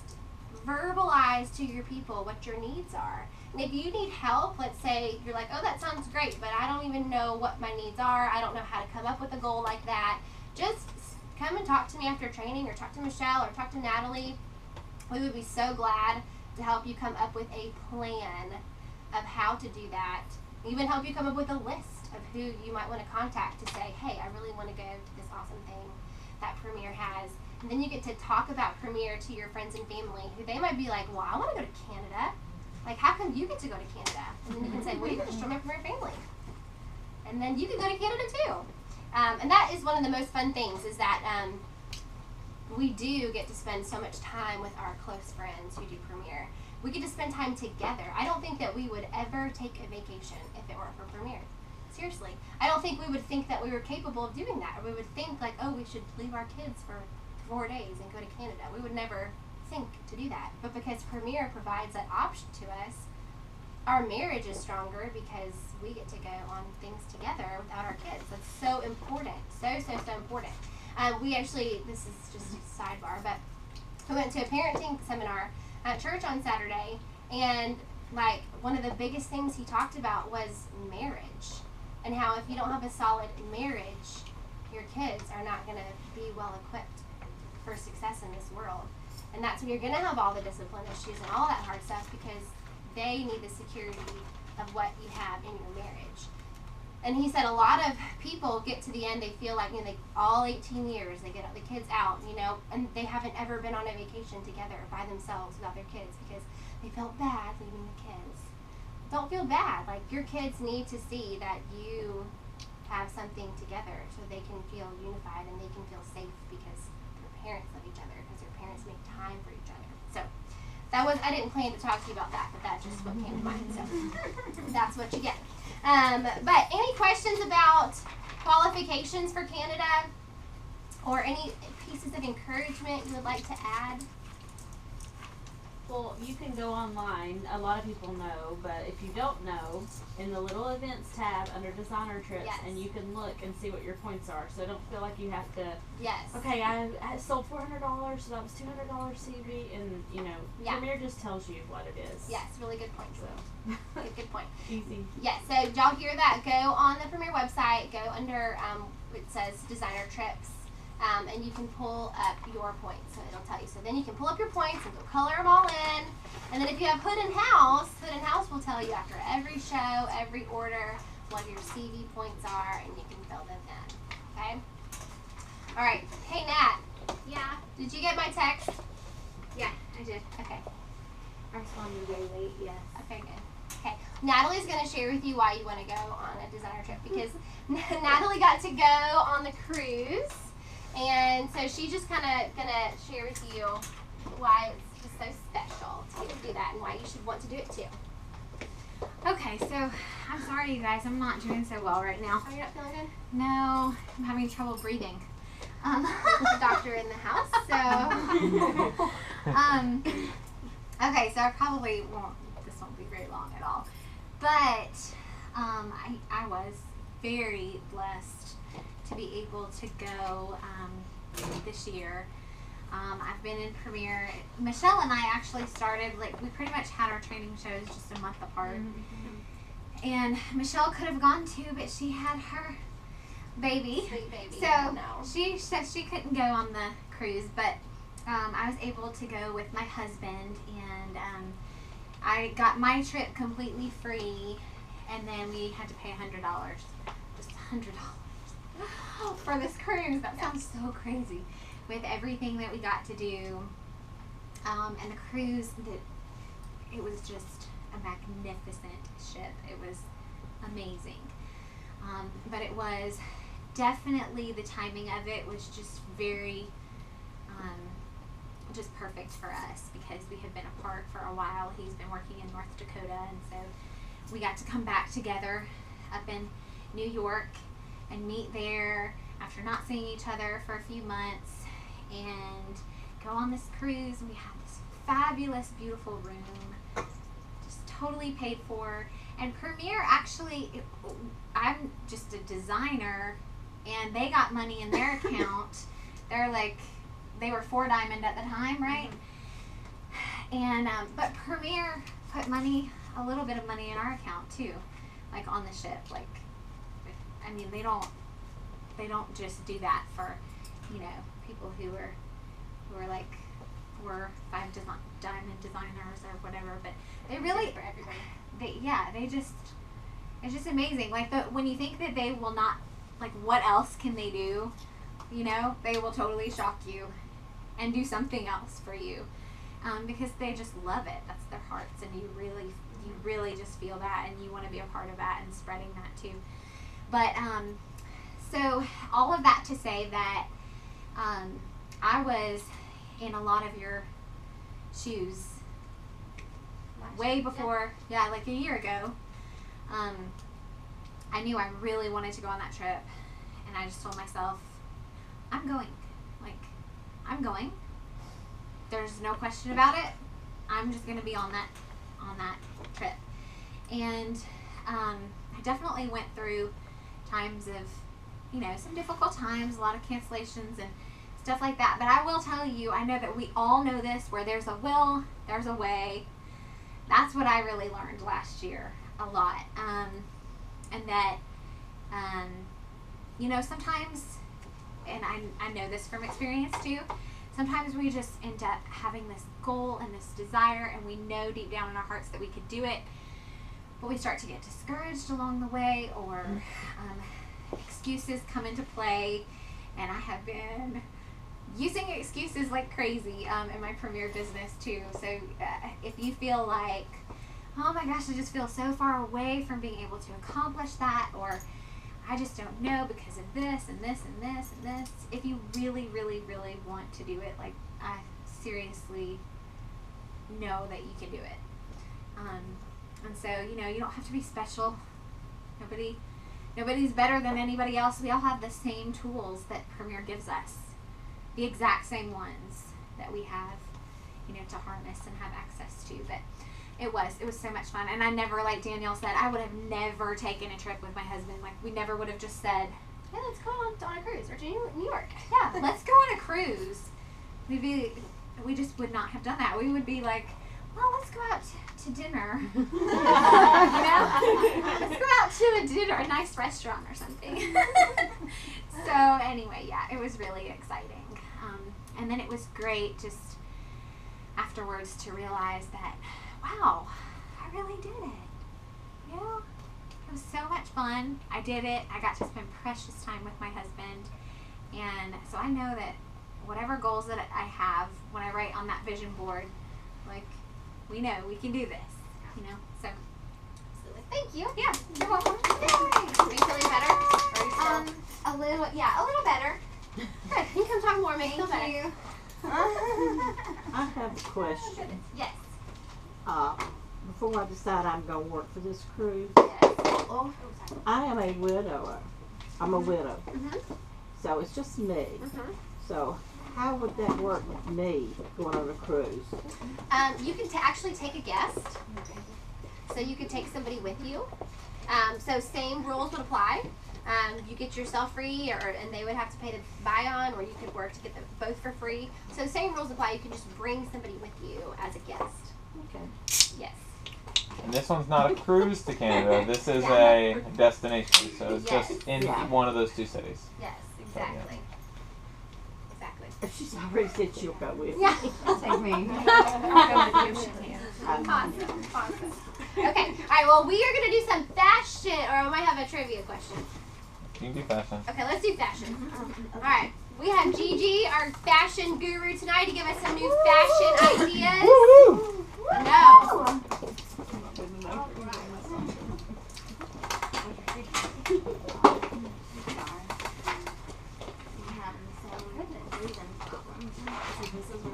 verbalize to your people what your needs are. And if you need help, let's say you're like, oh, that sounds great, but I don't even know what my needs are. I don't know how to come up with a goal like that. Just come and talk to me after training or talk to Michelle or talk to Natalie. We would be so glad to help you come up with a plan of how to do that. Even help you come up with a list of who you might want to contact to say, hey, I really want to go to this awesome thing that Premier has. And then you get to talk about Premier to your friends and family who they might be like, well, I want to go to Canada. Like, how come you get to go to Canada? And then you can say, well, you can just join my Premier family. And then you can go to Canada too. And that is one of the most fun things is that we do get to spend so much time with our close friends who do Premier. We get to spend time together. I don't think that we would ever take a vacation if it weren't for Premier. Seriously. I don't think we would think that we were capable of doing that. Or we would think like, oh, we should leave our kids for 4 days and go to Canada. We would never think to do that. But because Premier provides that option to us, our marriage is stronger because we get to go on things together without our kids. That's so important. So important. We actually, this is just a sidebar, but we went to a parenting seminar at church on Saturday, and like one of the biggest things he talked about was marriage, and how if you don't have a solid marriage, your kids are not going to be well equipped for success in this world. And that's when you're going to have all the discipline issues and all that hard stuff because they need the security of what you have in your marriage. And he said a lot of people get to the end, they feel like, you know, all 18 years, they get the kids out, you know, and they haven't ever been on a vacation together by themselves without their kids because they felt bad leaving the kids. Don't feel bad. Like, your kids need to see that you have something together so they can feel unified and they can feel safe because their parents love each other, because their parents make time for each other. So that was, I didn't plan to talk to you about that, but that's just what came to mind. So that's what you get. But any questions about qualifications for Canada or any pieces of encouragement you would like to add? Well, you can go online. A lot of people know, but if you don't know, in the little events tab under designer trips, Yes. and you can look and see what your points are. So don't feel like you have to. Yes. Okay, I sold $400, so that was $200 CV, and you know, Yeah. Premier just tells you what it is. Yes, really good point. So Good point. easy. Yes, so y'all hear that, go on the Premier website, go under, it says designer trips, and you can pull up your points, so it'll tell you. So then you can pull up your points and go color them all in, and then if you have Hood and House will tell you after every show, every order, what your CV points are, and you can fill them in, okay? All right, hey Nat. Yeah. Did you get my text? Yeah. I did. Okay. I responded way late, yes. Okay, good. Okay. Natalie's going to share with you why you want to go on a designer trip because Natalie got to go on the cruise. And so she's just kind of going to share with you why it's just so special to get to do that and why you should want to do it too. Okay, so I'm sorry, you guys. I'm not doing so well right now. Are you not feeling good? No, I'm having trouble breathing. With the doctor in the house, so. Okay, so I probably won't. This won't be very long at all, but I was very blessed to be able to go this year. I've been in Premiere. Michelle and I actually started, like, we pretty much had our training shows just a month apart. Mm-hmm. And Michelle could have gone too, but she had her baby. Sweet baby. So she said she couldn't go on the cruise, but I was able to go with my husband, and I got my trip completely free, and then we had to pay $100. Just $100 for this cruise. That sounds so crazy. With everything that we got to do, and the cruise, it was just a magnificent ship. It was amazing. But it was definitely, the timing of it was just very, just perfect for us because we had been apart for a while. He's been working in North Dakota, and so we got to come back together up in New York and meet there after not seeing each other for a few months and go on this cruise. And we had this fabulous, beautiful room, just totally paid for. And Premiere, actually, I'm just a designer, and they got money in their account. They're like, they were 4 Diamond at the time, right? And but Premiere put money, a little bit of money in our account too, like on the ship. Like, I mean, they don't just do that for, you know, people who are like 4 or 5 Diamond designers or whatever. But they really, for everybody. It's just amazing. Like, when you think that they will not, like, what else can they do? You know, they will totally shock you and do something else for you, because they just love it. That's their hearts, and you really just feel that, and you want to be a part of that and spreading that too. But so all of that to say that I was in a lot of your shoes way before, like a year ago. I knew I really wanted to go on that trip, and I just told myself, I'm going. Like, I'm going. There's no question about it. I'm just going to be on that trip. And I definitely went through times of, you know, some difficult times, a lot of cancellations and stuff like that. But I will tell you, I know that we all know this, where there's a will, there's a way. That's what I really learned last year a lot. And that, you know, sometimes, and I know this from experience too, sometimes we just end up having this goal and this desire, and we know deep down in our hearts that we could do it, but we start to get discouraged along the way, or excuses come into play. And I have been using excuses like crazy in my Premiere business too. So if you feel like, oh my gosh, I just feel so far away from being able to accomplish that, or I just don't know because of this and this and this and this. If you really, really, really want to do it, like, I seriously know that you can do it. And so, you know, you don't have to be special. Nobody's better than anybody else. We all have the same tools that Premiere gives us. The exact same ones that we have, you know, to harness and have access to. But it was so much fun. And I never, like Danielle said, I would have never taken a trip with my husband. Like, we never would have just said, yeah, let's go on a cruise, or to New York. Yeah, let's go on a cruise. We just would not have done that. We would be like, well, let's go out to dinner. You know? Let's go out to a nice restaurant or something. So anyway, yeah, it was really exciting. And then it was great just afterwards to realize that, wow, I really did it. You know? It was so much fun. I did it. I got to spend precious time with my husband. And so I know that whatever goals that I have, when I write on that vision board, Like, we know we can do this, you know? So, Thank you. yeah, you're welcome. Yay. Are you feeling better? Or are you still... a little better. Good. You can talk more, make me feel better. you. I have a question. Yes. Before I decide I'm going to work for this cruise, Oh, sorry. I am a widower. I'm a widow. Mhm. So it's just me. Mhm. So how would that work with me going on a cruise? You can actually take a guest. So you could take somebody with you. So same rules would apply. You get yourself free, and they would have to pay to buy on, or you could work to get them both for free. So same rules apply. You can just bring somebody with you as a guest. Okay. Yes. And this one's not a cruise to Canada. This is a destination. So it's Yes. just in Yeah. one of those two cities. Yes, exactly. Exactly. She's already said she'll go with Yeah. me. Take me. I'll go with you if she can. Awesome. Awesome. Okay. All right. Well, we are gonna do some fashion, or I might have a trivia question. You can do fashion. Okay, let's do fashion. All right. We have Gigi, our fashion guru tonight, to give us some new fashion ideas. No.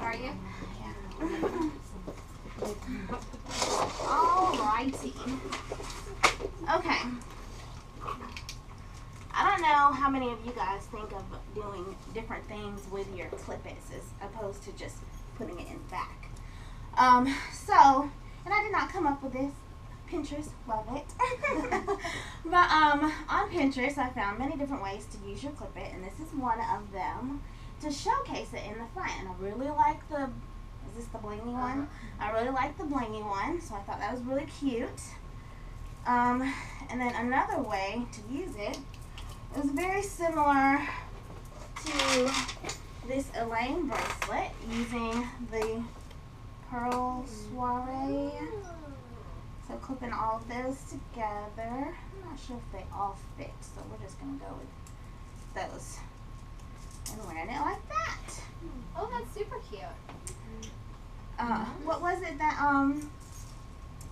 Are you? Alrighty. Okay. I don't know how many of you guys think of doing different things with your clip-ins as opposed to just putting it in the back. And I did not come up with this. Pinterest, love it. But on Pinterest, I found many different ways to use your clip-it, and this is one of them to showcase it in the front. And I really like the, is this the blingy one? I really like the blingy one, so I thought that was really cute. And then another way to use it is very similar to this Elaine bracelet using the pearl soiree. So clipping all of those together. I'm not sure if they all fit, so we're just gonna go with those and wearing it like that. Oh, that's super cute. What was it that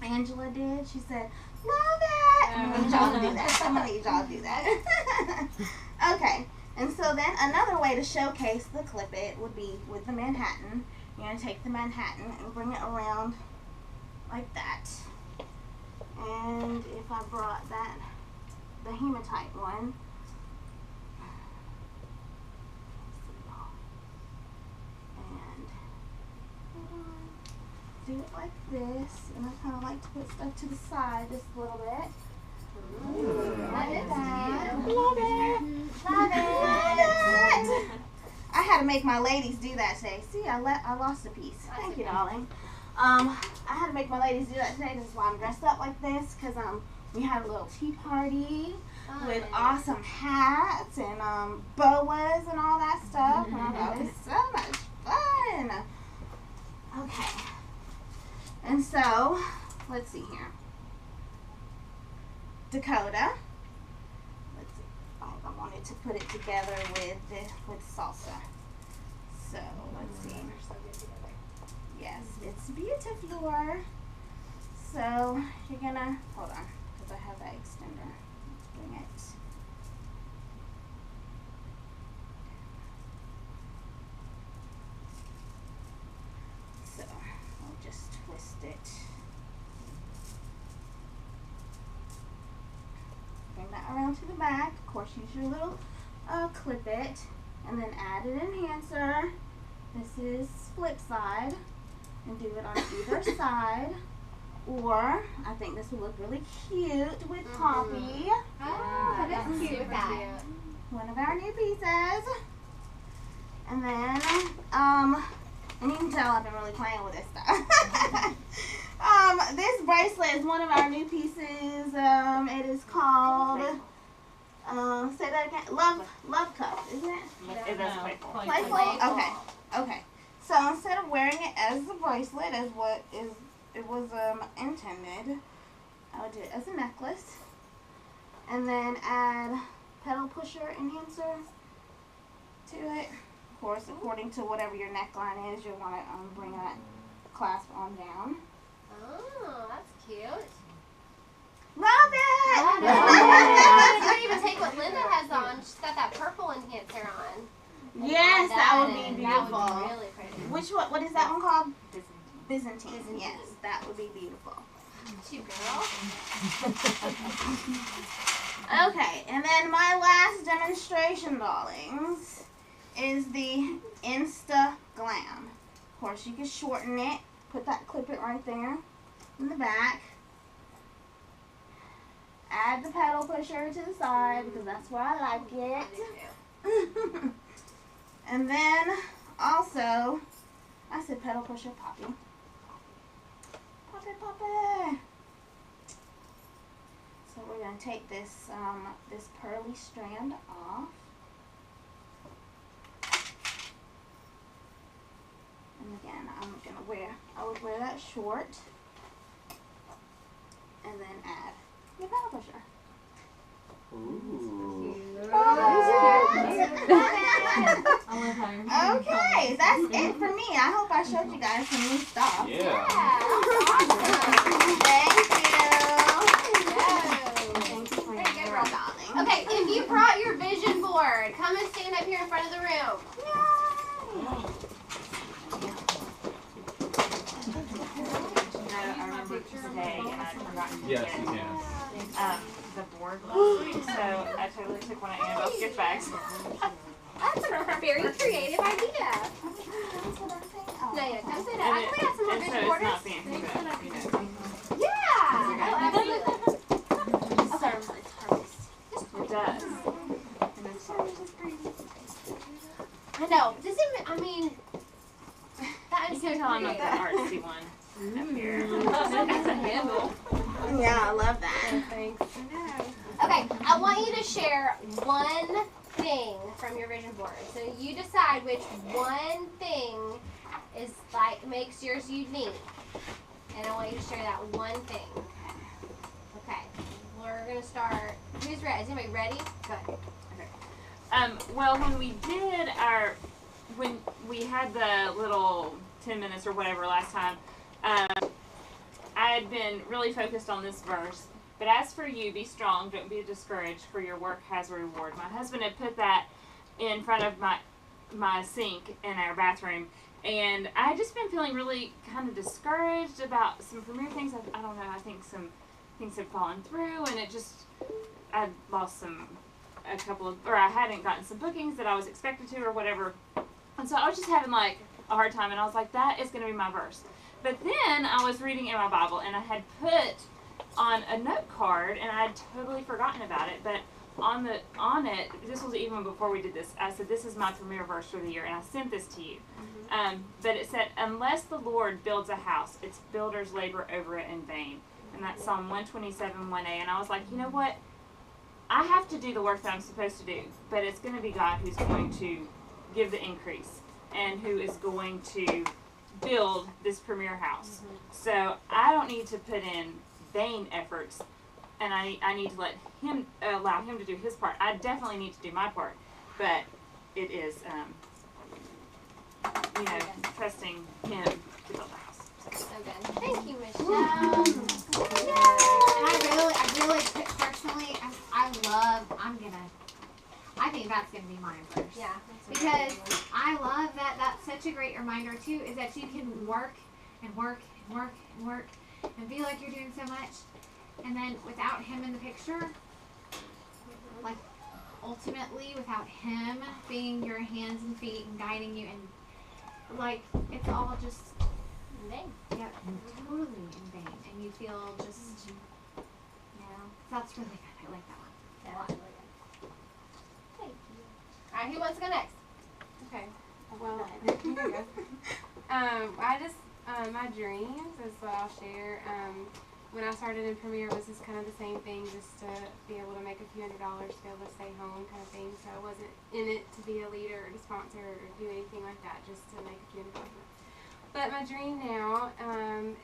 Angela did? She said, "Love it." I'm gonna need y'all to do that. I'm gonna need y'all to do that. Okay, and so then another way to showcase the clip it would be with the Manhattan. You're gonna take the Manhattan and bring it around like that. And if I brought the hematite one, and do it like this, and I kind of like to put stuff to the side just a little bit. Like that. Love it. Love it. I had to make my ladies do that today. See, I lost a piece. Thank you, darling. I had to make my ladies do that today. This is why I'm dressed up like this, because we had a little tea party with awesome hats and boas and all that stuff. And I thought it was so much fun. Okay. And so, let's see here. Dakota. Let's see. I wanted to put it together with salsa. So, let's see. Yes, it's beautiful. So, you're gonna, hold on, because I have that extender. Let's bring it. So, I'll just twist it. Bring that around to the back. Of course, use your little clip it, and then add an enhancer. This is flip side. And do it on either side. Or, I think this will look really cute with Poppy. Oh, that's cute with that. One of our new pieces. And then, and you can tell I've been really playing with this stuff. This bracelet is one of our new pieces. It is called, say that again, Love Cup, isn't it? It is playful. Playful? Okay. Okay. So instead of wearing it as a bracelet, as what it was intended, I would do it as a necklace, and then add pedal pusher enhancer to it. Of course, according to whatever your neckline is, you'll want to bring that clasp on down. Oh, that's cute. Love it! You don't even take what Linda has on. She's got that purple enhancer on. Yes, that would be That beautiful. would be really pretty. Which one? What is that one called? Byzantine. Yes, that would be beautiful. Cute girl. Okay, and then my last demonstration, darlings, is the Insta Glam. Of course, you can shorten it. Clip it right there in the back. Add the pedal pusher to the side because that's where I like it. And then also, I said pedal pusher, Poppy. Poppy, Poppy. So we're gonna take this this pearly strand off. And again, I would wear that short. And then add your pedal pusher. Ooh. Okay, that's it for me. I hope I showed you guys some new stuff. Yeah. Thank you. Very good, girl, darling. Okay, if you brought your vision board, come and stand up here in front of the room. I remember today, and I'd forgotten to Yes, get you can. the board last week, so I totally took one of Annabelle's gift bags. That's a very creative idea. No, yeah, come sit down. I think we have some more And so vision it's boards. not fancy, but, you know. Yeah. Oh, absolutely. It does. I know. Does it? I mean, that You is can so tell I'm not the creative. artsy one up here. That's a handle. Yeah, I love that. Thanks. Okay, I want you to share one thing from your vision board. So you decide which one thing is like makes yours unique, and I want you to share that one thing. Okay, we're gonna start. Who's ready? Is anybody ready? Good. Well, when we had the little 10 minutes or whatever last time, I had been really focused on this verse. But as for you, be strong, don't be discouraged, for your work has a reward. My husband had put that in front of my sink in our bathroom, and I had just been feeling really kind of discouraged about some Premier things. I don't know, I think some things had fallen through, and I'd lost I hadn't gotten some bookings that I was expected to or whatever. And so I was just having like a hard time, and I was like, that is going to be my verse. But then I was reading in my Bible, and I had put on a note card, and I had totally forgotten about it, but on it, this was even before we did this, I said, this is my Premier verse for the year, and I sent this to you. But it said, unless the Lord builds a house, its builders labor over it in vain. And that's Psalm 127, 1a. And I was like, you know what? I have to do the work that I'm supposed to do, but it's going to be God who's going to give the increase and who is going to build this Premier house. So I don't need to put in vain efforts, and I need to allow him to do his part. I definitely need to do my part, but it is, trusting him to build the house. So good. Thank you, Michelle. And I really personally, I think that's gonna be mine first. Yeah. Because I love that. That's such a great reminder too. Is that you can work and work and work and work and feel like you're doing so much, and then without him in the picture, like ultimately without him being your hands and feet and guiding you, and like it's all just in vain. Yep, totally in vain, and you feel just, that's really good. I like that one. Yeah, that's really good. Thank you. All right, who wants to go next? Okay. Well, my dreams is what I'll share. When I started in Premier, it was just kind of the same thing, just to be able to make a few $100s to be able to stay home kind of thing. So I wasn't in it to be a leader or to sponsor or do anything like that, just to make a few $100s. But my dream now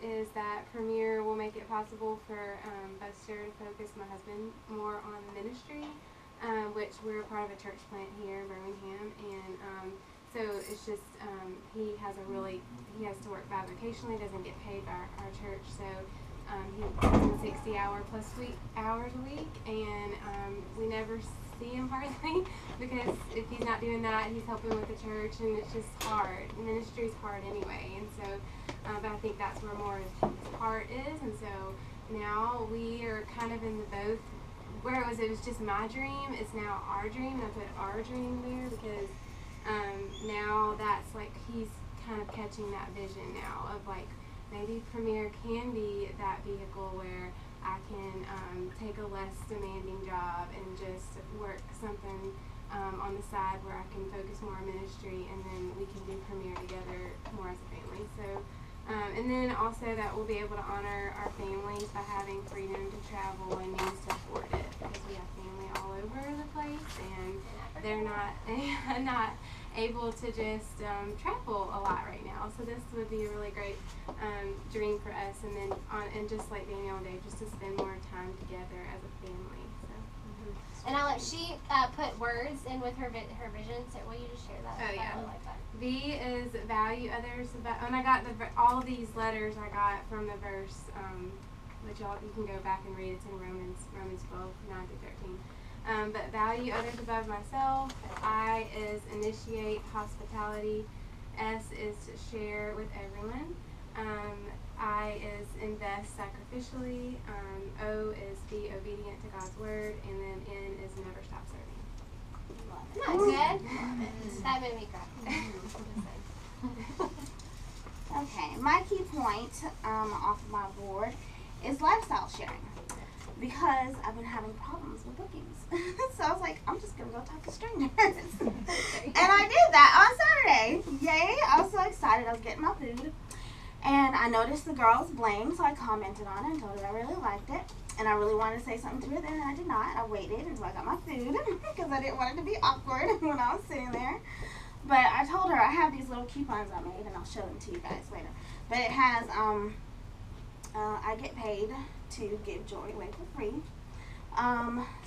is that Premier will make it possible for both Sarah to focus, my husband, more on the ministry, which we're a part of a church plant here in Birmingham. And So it's just, he has to work bivocationally, doesn't get paid by our church, so he works 60 hours a week, and we never see him hardly, because if he's not doing that, he's helping with the church, and it's just hard. Ministry's hard anyway, and so, but I think that's where more of his heart is, and so now we are kind of in the both, where it was just my dream, it's now our dream, and I put our dream there, because now that's like, he's kind of catching that vision now of like, maybe Premier can be that vehicle where I can take a less demanding job and just work something on the side where I can focus more on ministry, and then we can do Premier together more as a family. So, and then also that we'll be able to honor our families by having freedom to travel and means to afford it, because we have family all over the place, and they're not able to just travel a lot right now. So this would be a really great dream for us, and then and just like Danielle and Dave, just to spend more time together as a family. So. And she put words in with her vision. So will you just share that? Oh yeah. I really like that. V is value others. And I got all of these letters I got from the verse, which you can go back and read. It's in Romans 12, 9-13. But value others above myself. I is initiate hospitality. S is to share with everyone. I is invest sacrificially. O is be obedient to God's word. And then N is never stop serving. Isn't that good? That made me cry. Okay, my key point off of my board is lifestyle sharing, because I've been having problems with bookings. So I was like, I'm just going to go talk to strangers. And I did that on Saturday. Yay, I was so excited. I was getting my food. And I noticed the girl was bling, so I commented on it and told her I really liked it. And I really wanted to say something to her, then I did not. I waited until I got my food, because I didn't want it to be awkward when I was sitting there. But I told her I have these little coupons I made, and I'll show them to you guys later. But it has, I get paid to give joy away for free.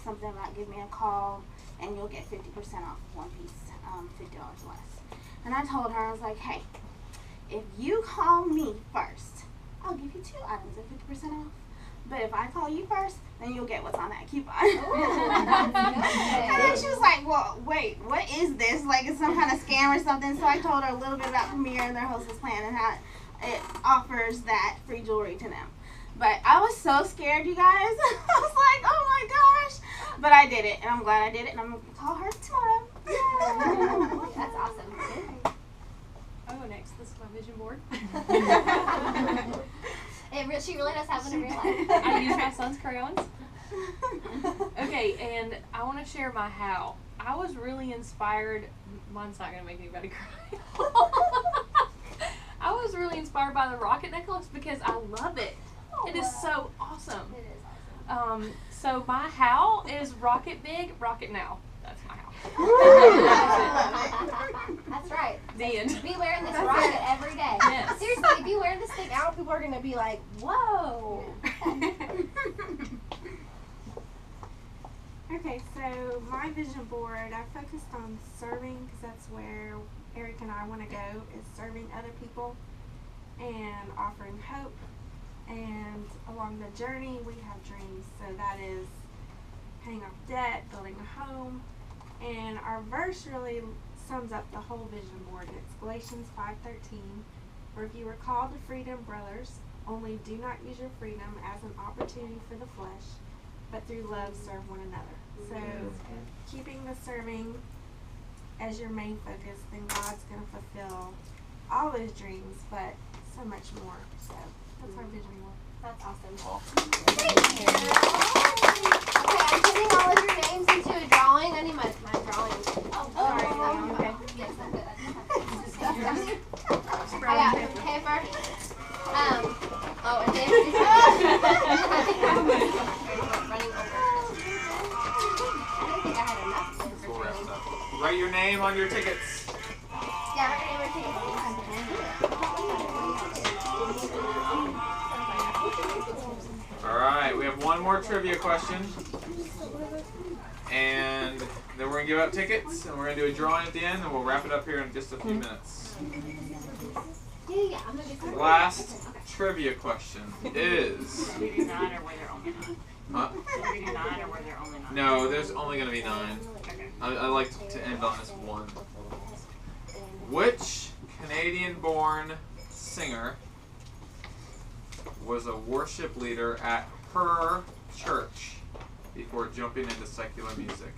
Something about give me a call, and you'll get 50% off one piece, $50 less. And I told her, I was like, hey, if you call me first, I'll give you 2 items at 50% off. But if I call you first, then you'll get what's on that coupon. And then she was like, well, wait, what is this? Like, it's some kind of scam or something. So I told her a little bit about Premier and their hostess plan and how it offers that free jewelry to them. But I was so scared, you guys. I was like, oh my gosh. But I did it, and I'm glad I did it, and I'm going to call her tomorrow. Yeah. That's awesome. Oh, next, this is my vision board. She really does have one in real life. I use my son's crayons. Okay, and I want to share my how. I was really inspired. Mine's not going to make anybody cry. I was really inspired by the rocket necklace because I love it. It is so awesome. It is awesome. So my how is rocket big, rocket now. That's my how. That's right. The end. Be wearing this rocket every day. Yes. Seriously, if you wear this thing out, people are going to be like, whoa. Okay, so my vision board, I focused on serving, because that's where Eric and I want to go, is serving other people and offering hope. And along the journey, we have dreams. So that is paying off debt, building a home. And our verse really sums up the whole vision board. It's Galatians 5:13. For if you were called to freedom, brothers, only do not use your freedom as an opportunity for the flesh, but through love serve one another. So keeping the serving as your main focus, then God's going to fulfill all those dreams, but so much more. So that's our vision board. That's awesome. Thank you. Okay, I'm putting all of your names into a drawing. I need my drawing. Oh, sorry. Okay. Yes, I'm good. I got paper. And then I think I'm running over. I don't think I had enough for training. Write your name on your tickets. Yeah, write your name on All right, we have one more trivia question. And then we're going to give out tickets, and we're going to do a drawing at the end, and we'll wrap it up here in just a few minutes. Yeah, I'm gonna get some. Last trivia question is... Did we do 9 or were there only 9? Huh? Did we do 9 or were there only 9? No, there's only going to be 9. Okay. I like to end on this one. Which Canadian-born singer was a worship leader at her church before jumping into secular music?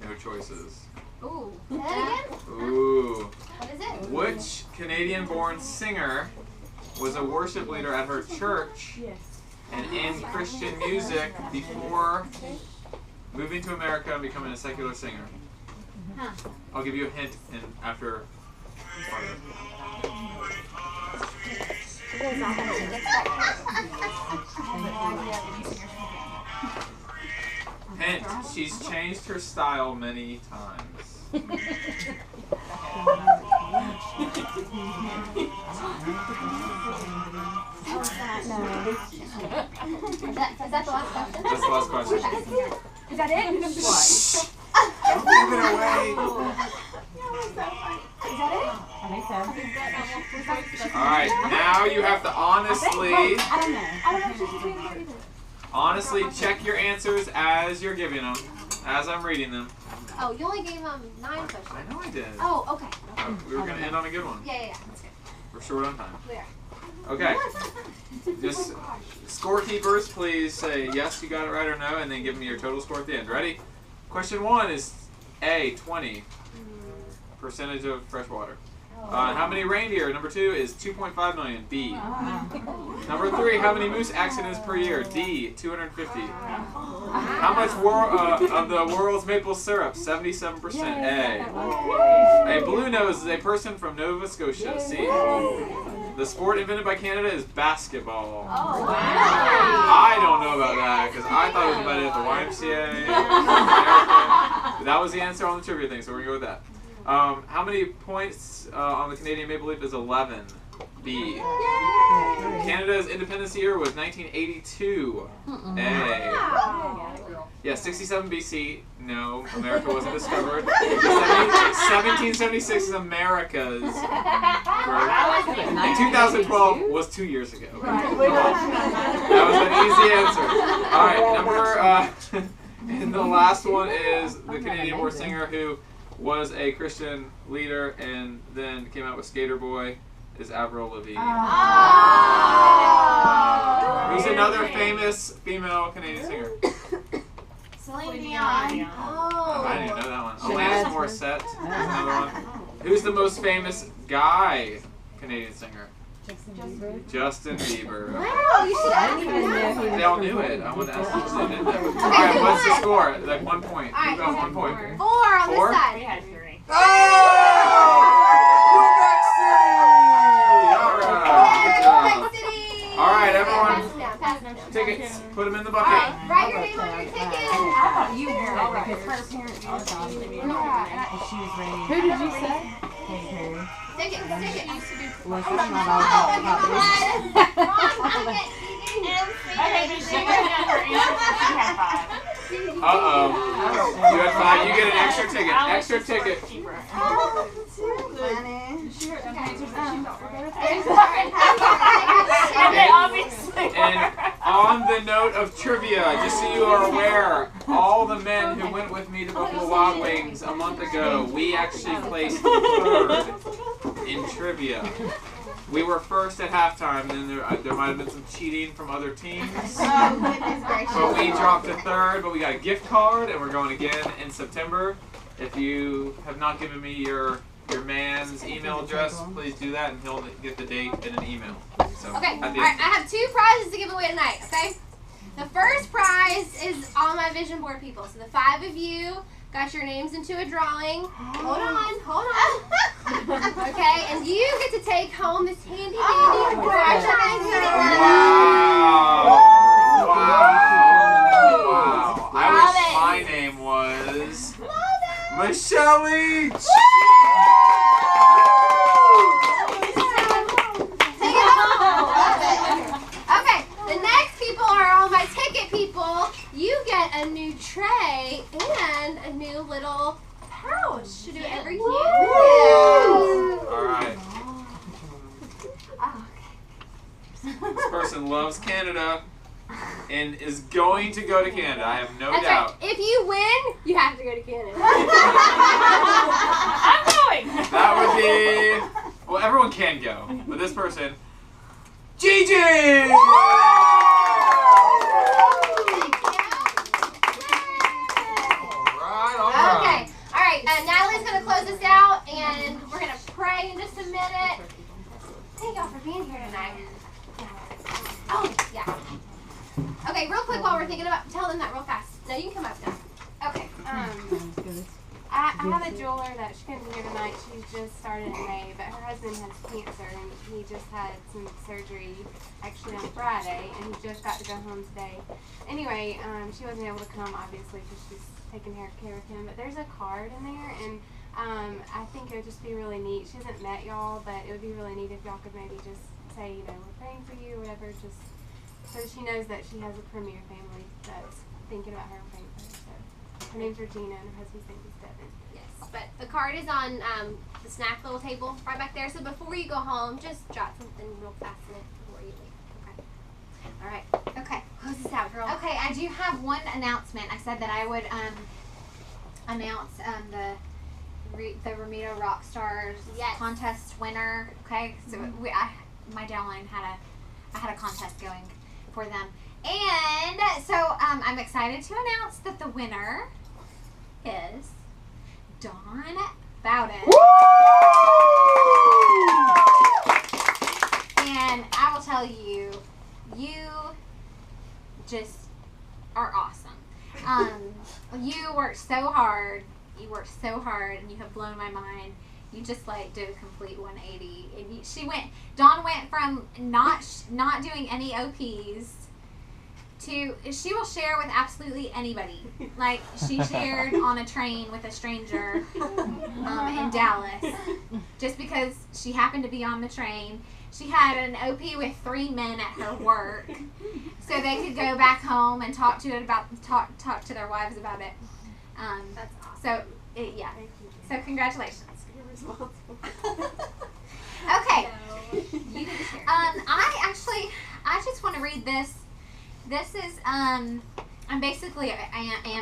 No choices. Ooh. Say that again? Ooh. What is it? Which Canadian-born singer was a worship leader at her church and in Christian music before moving to America and becoming a secular singer? Huh. I'll give you a hint after part of it. Hint, she's changed her style many times. Is that the last question? That's the last question. Is that it? Shh! Don't give it away! Is that it? I think so. Alright, now you have to honestly... I don't know if she's doing it either. Honestly, check your answers as you're giving them, as I'm reading them. Oh, you only gave them 9 questions. I know I did. Oh, okay. We were going to end on a good one. Yeah. That's good. We're short on time. We are. Okay. Just scorekeepers, please say yes, you got it right or no, and then give me your total score at the end. Ready? Question 1 is A, 20. Percentage of fresh water. How many reindeer? Number 2 is 2.5 million. B. Number 3, how many moose accidents per year? D, 250. How much of the world's maple syrup? 77%. A. A blue nose is a person from Nova Scotia. C. The sport invented by Canada is basketball. Oh, wow. I don't know about that because I thought it was invented at the YMCA. But that was the answer on the trivia thing, so we're going to go with that. How many points on the Canadian Maple Leaf is 11? B. Canada's independence year was 1982. A. Yeah, 67 BC. No, America wasn't discovered. 1776 is America's birth. And 2012 was 2 years ago. That was an easy answer. All right, and the last one is the Canadian-born singer who was a Christian leader and then came out with Skater Boy is Avril Lavigne. Who's another famous female Canadian singer? Celine Dion. Oh. I didn't even know that one. Alanis Morissette is another one. Who's the most famous guy Canadian singer? Justin Bieber. Wow, you should ask me. They all knew it. I wanted to ask you if they didn't know it. Alright, what's the score? Like 1 point. Who got 1 point? 4 on Four? this side. We had 3. Oh! Quebec City! Alright, good job. Alright, everyone. Pass it down. Tickets. Put them in the All bucket. right, write your name on your ticket. I thought you were because her parents also and she was ready. Who did you say? Katy Perry. Tickets. Well, I'm not all about this. Okay, but she got her answer. She had 5. Uh-oh. You had 5. You get an extra ticket. Extra ticket. And on the note of trivia, just so you are aware, all the men who went with me to Buffalo Wild Wings a month ago, we actually placed 3rd in trivia. We were first at halftime, then there might have been some cheating from other teams. Oh, goodness gracious. But we dropped to 3rd, but we got a gift card, and we're going again in September. If you have not given me your man's email address, please do that, and he'll get the date in an email. So, Okay, all right, I have 2 prizes to give away tonight, okay? The first prize is all my vision board people. So the 5 of you got your names into a drawing. Hold on. Okay, and you get to take home this handy dandy organizer. Wow. I wish my name was Michelle Leach. Okay, the next people are all my ticket people. You get a new tray and a new little pouch to do every cute. All right. This person loves Canada and is going to go to Canada. I have no That's doubt. right. If you win, you have to go to Canada. I'm going. That would be. Well, everyone can go, but this person, Gigi. Okay. All right. Natalie's going to close us out, and we're going to pray in just a minute. Thank y'all for being here tonight. Oh, yeah. Okay, real quick while we're thinking about, tell them that real fast. No, you can come up now. Okay. I have a jeweler that she couldn't be here tonight. She's just started in May, but her husband has cancer, and he just had some surgery actually on Friday, and he just got to go home today. Anyway, she wasn't able to come, obviously, because she's taking care of him, but there's a card in there, and I think it would just be really neat. She hasn't met y'all, but it would be really neat if y'all could maybe just say, we're praying for you, or whatever, just so she knows that she has a premier family that's thinking about her and praying for her. So her name's Regina, and her husband's name is Devin. Yes, but the card is on the snack little table right back there. So before you go home, just jot something real fast in it before you leave. Okay. All right. Okay, close this out, girl. Okay, I do have one announcement. I said that I would announce the Ramita Rockstars contest winner. Okay, so my downline had a contest going for them, and so I'm excited to announce that the winner is Dawn Bowden. And I will tell you, you just are awesome. You worked so hard. And you have blown my mind. You just did a complete 180. And Dawn went from not doing any OPs to, she will share with absolutely anybody. Like, she shared on a train with a stranger in Dallas just because she happened to be on the train. She had an OP with 3 men at her work so they could go back home and talk to their wives about it. That's awesome. So, yeah. So, congratulations. Okay. I just want to read this. This is, I am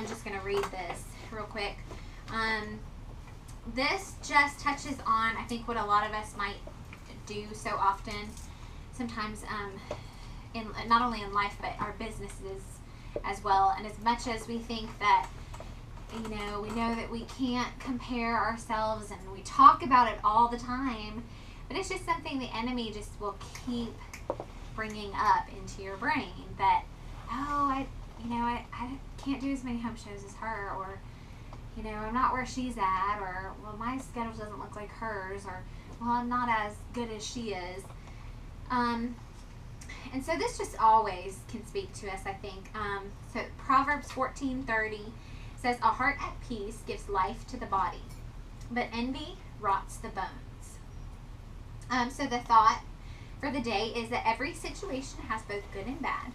just going to read this real quick. This just touches on, I think, what a lot of us might do so often, sometimes in not only in life, but our businesses as well. And as much as we think that, we know that we can't compare ourselves, and we talk about it all the time, but it's just something the enemy just will keep bringing up into your brain that, I can't do as many home shows as her, or, I'm not where she's at, or, well, my schedule doesn't look like hers, or, well, I'm not as good as she is. And so this just always can speak to us, I think. So Proverbs 14:30 says, a heart at peace gives life to the body, but envy rots the bones. So the thought for the day is that every situation has both good and bad.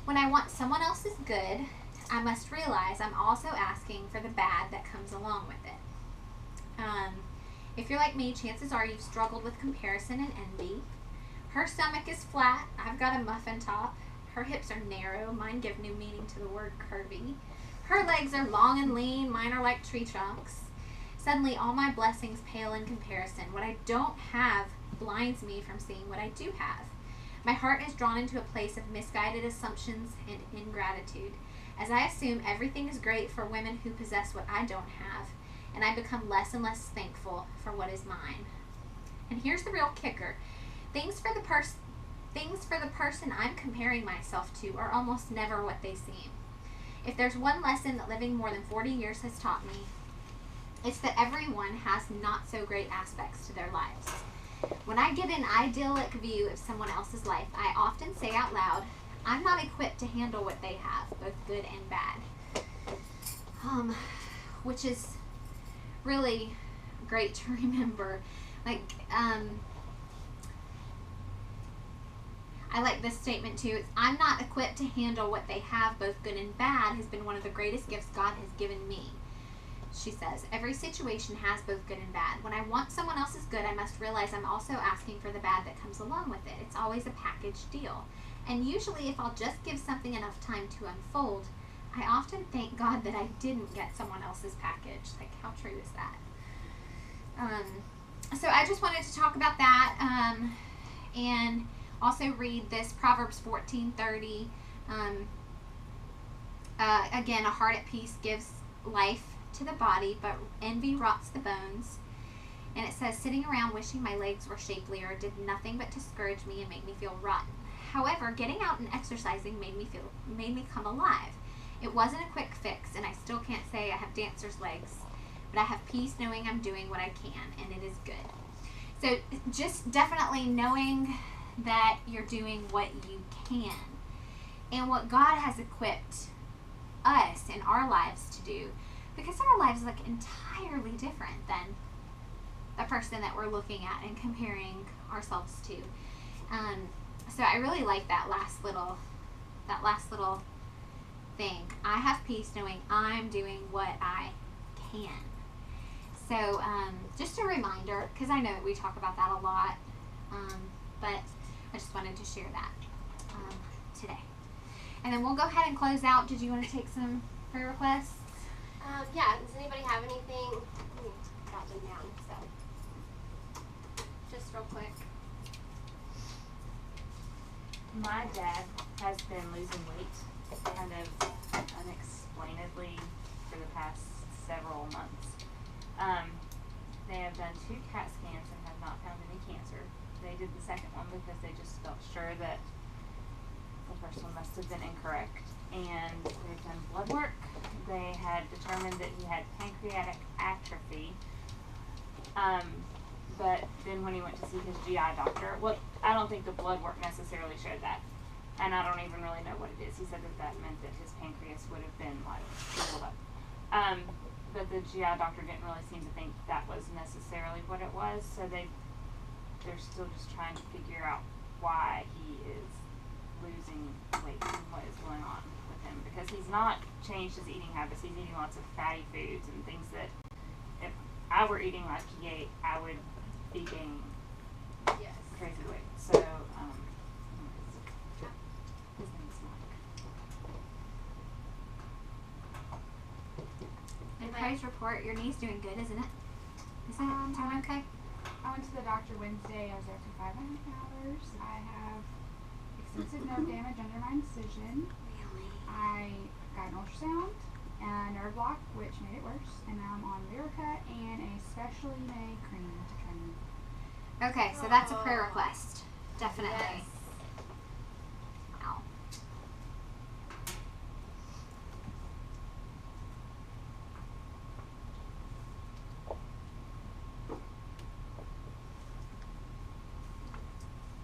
When I want someone else's good, I must realize I'm also asking for the bad that comes along with it. If you're like me, chances are you've struggled with comparison and envy. Her stomach is flat. I've got a muffin top. Her hips are narrow. Mine give new meaning to the word curvy. Her legs are long and lean. Mine are like tree trunks. Suddenly, all my blessings pale in comparison. What I don't have blinds me from seeing what I do have. My heart is drawn into a place of misguided assumptions and ingratitude, as I assume everything is great for women who possess what I don't have, and I become less and less thankful for what is mine. And here's the real kicker. Things for the person I'm comparing myself to are almost never what they seem. If there's one lesson that living more than 40 years has taught me, it's that everyone has not so great aspects to their lives. When I get an idyllic view of someone else's life, I often say out loud, I'm not equipped to handle what they have, both good and bad. Which is really great to remember. I like this statement too. It's, I'm not equipped to handle what they have, both good and bad, has been one of the greatest gifts God has given me. She says, every situation has both good and bad. When I want someone else's good, I must realize I'm also asking for the bad that comes along with it. It's always a package deal. And usually if I'll just give something enough time to unfold, I often thank God that I didn't get someone else's package. Like, how true is that? So I just wanted to talk about that, and also read this Proverbs 14:30. Again, a heart at peace gives life to the body, but envy rots the bones. And it says, sitting around wishing my legs were shapelier did nothing but discourage me and make me feel rotten. However, getting out and exercising made me come alive. It wasn't a quick fix, and I still can't say I have dancer's legs, but I have peace knowing I'm doing what I can, and it is good. So just definitely knowing that you're doing what you can and what God has equipped us in our lives to do, because our lives look entirely different than the person that we're looking at and comparing ourselves to. So I really like that last little thing. I have peace knowing I'm doing what I can. So just a reminder, because I know that we talk about that a lot, but I just wanted to share that today. And then we'll go ahead and close out. Did you want to take some prayer requests? Yeah, does anybody have anything? Let me jot them down, so just real quick. My dad has been losing weight kind of unexplainably for the past several months. They have done 2 CAT scans and have not found any cancer. They did the second one because they just felt sure that the first one must have been incorrect. And they've done blood work. They had determined that he had pancreatic atrophy. But then when he went to see his GI doctor, well, I don't think the blood work necessarily showed that. And I don't even really know what it is. He said that that meant that his pancreas would have been like shriveled up. But the GI doctor didn't really seem to think that was necessarily what it was. So they're still just trying to figure out why he is losing weight and what is going on with him, because he's not changed his eating habits. He's eating lots of fatty foods and things that if I were eating like he ate, I would be gaining crazy weight. So his name is Mike. And praise report, your knee's doing good, isn't it? Is it doing okay? I went to the doctor Wednesday. I was there for 5.5 hours. I have extensive nerve damage under my incision. Really? I got an ultrasound and a nerve block, which made it worse. And now I'm on Lyrica and a specially made cream to try and... Okay, so that's a prayer request. Definitely. Yes. Wow.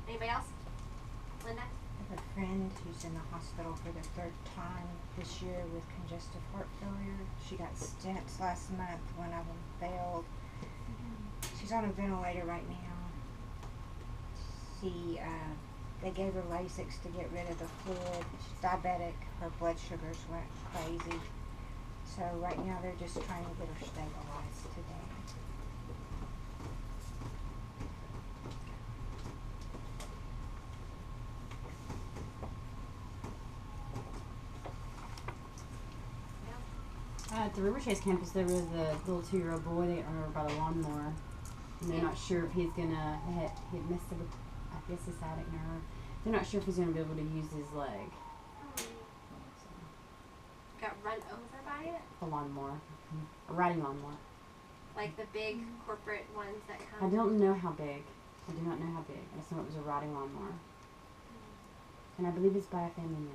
Anybody else? Linda? I have a friend who's in the hospital for the 3rd time this year with congestive heart failure. She got stents last month. One of them failed. She's on a ventilator right now. They gave her Lasix to get rid of the fluid. She's diabetic. Her blood sugars went crazy. So right now they're just trying to get her stabilized today. At the River Chase campus, there was a little 2-year-old boy that got run over by the lawnmower. And they're not sure if he's gonna, he'd missed his sciatic nerve. They're not sure if he's gonna be able to use his leg. Got run over by it? A lawnmower. A riding lawnmower. Like the big corporate ones that I come? don't know how big. I do not know how big. I just know it was a riding lawnmower. And I believe it's by a family member.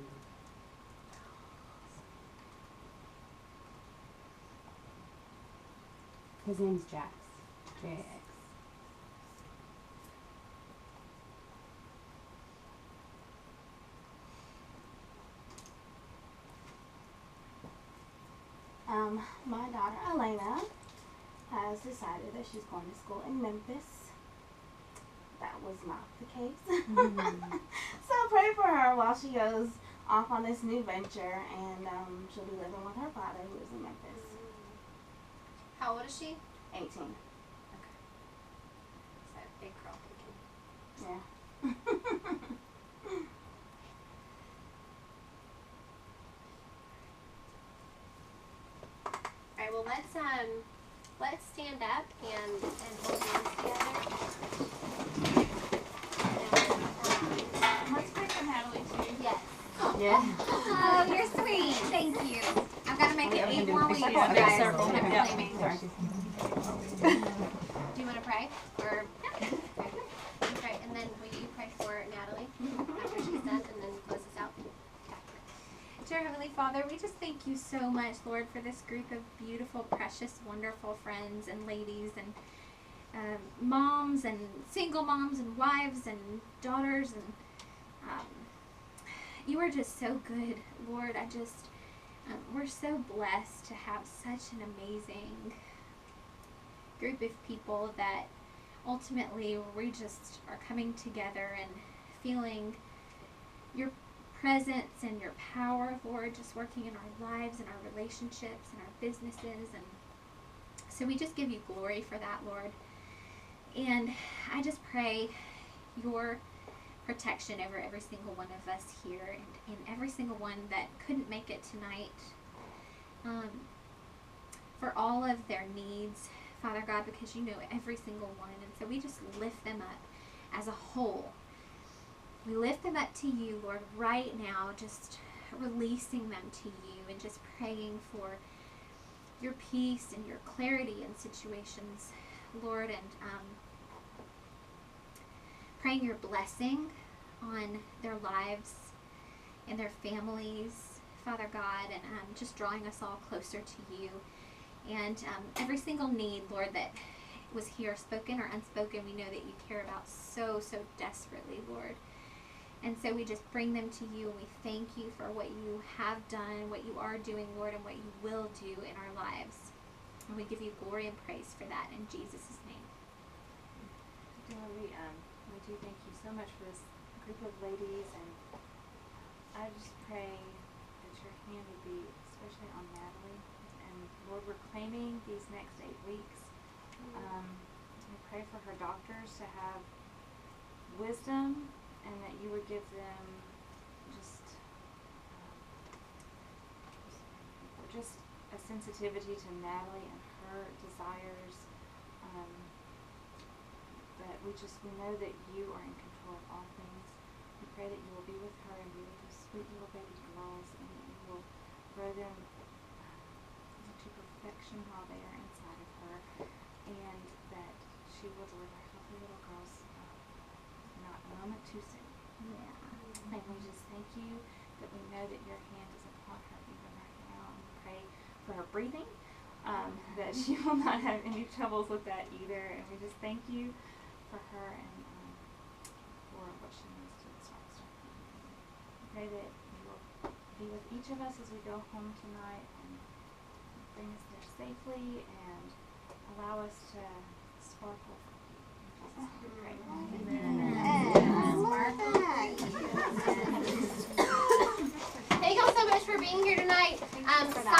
His name's Jax. J-A-X. My daughter Elena has decided that she's going to school in Memphis. That was not the case. So her while she goes off on this new venture, and she'll be living with her father, who lives in Memphis. How old is she? 18. So big girl thinking. Yeah. All right, well, let's stand up and hold hands together. Let's pray for Natalie too. Yes. Yeah. Oh, you're sweet. Thank you. I've got to make it 8 more weeks, Okay, guys. circle. I'm Yeah. claiming. Do you want to pray? Or okay. You pray, and then will you pray for Natalie after she's done, and then close us out? Okay. Dear Heavenly Father, we just thank you so much, Lord, for this group of beautiful, precious, wonderful friends and ladies and moms and single moms and wives and daughters, and you are just so good, Lord. We're so blessed to have such an amazing group of people that ultimately we just are coming together and feeling your presence and your power, Lord, just working in our lives and our relationships and our businesses. And so we just give you glory for that, Lord. And I just pray your protection over every single one of us here, and every single one that couldn't make it tonight, for all of their needs, Father God, because you know every single one. And so we just lift them up as a whole. We lift them up to you, Lord, right now, just releasing them to you and just praying for your peace and your clarity in situations, Lord, and praying your blessing on their lives and their families, Father God, and just drawing us all closer to you. And every single need, Lord, that was here, spoken or unspoken, we know that you care about so, so desperately, Lord. And so we just bring them to you, and we thank you for what you have done, what you are doing, Lord, and what you will do in our lives. And we give you glory and praise for that in Jesus' name. Lord, we do thank you so much for this group of ladies, and I just pray that your hand would be especially on Natalie. And Lord, we're claiming these next 8 weeks. We pray for her doctors to have wisdom, and that you would give them just a sensitivity to Natalie and her desires. That we know that you are in control of all things. We pray that you will be with her and be with those sweet little baby girls, and that you will grow them to perfection while they are inside of her, and that she will deliver healthy little girls, not a moment too soon. Yeah. And we just thank you that we know that your hand is upon her even right now, and we pray for her breathing, that she will not have any troubles with that either. And we just thank you for her and for what she needs to start. We pray that you will be with each of us as we go home tonight, and bring us there safely, and allow us to sparkle for you. In Jesus' name we pray. Thank y'all so much for being here tonight.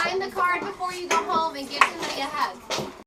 Sign the card before you go home and give somebody a hug.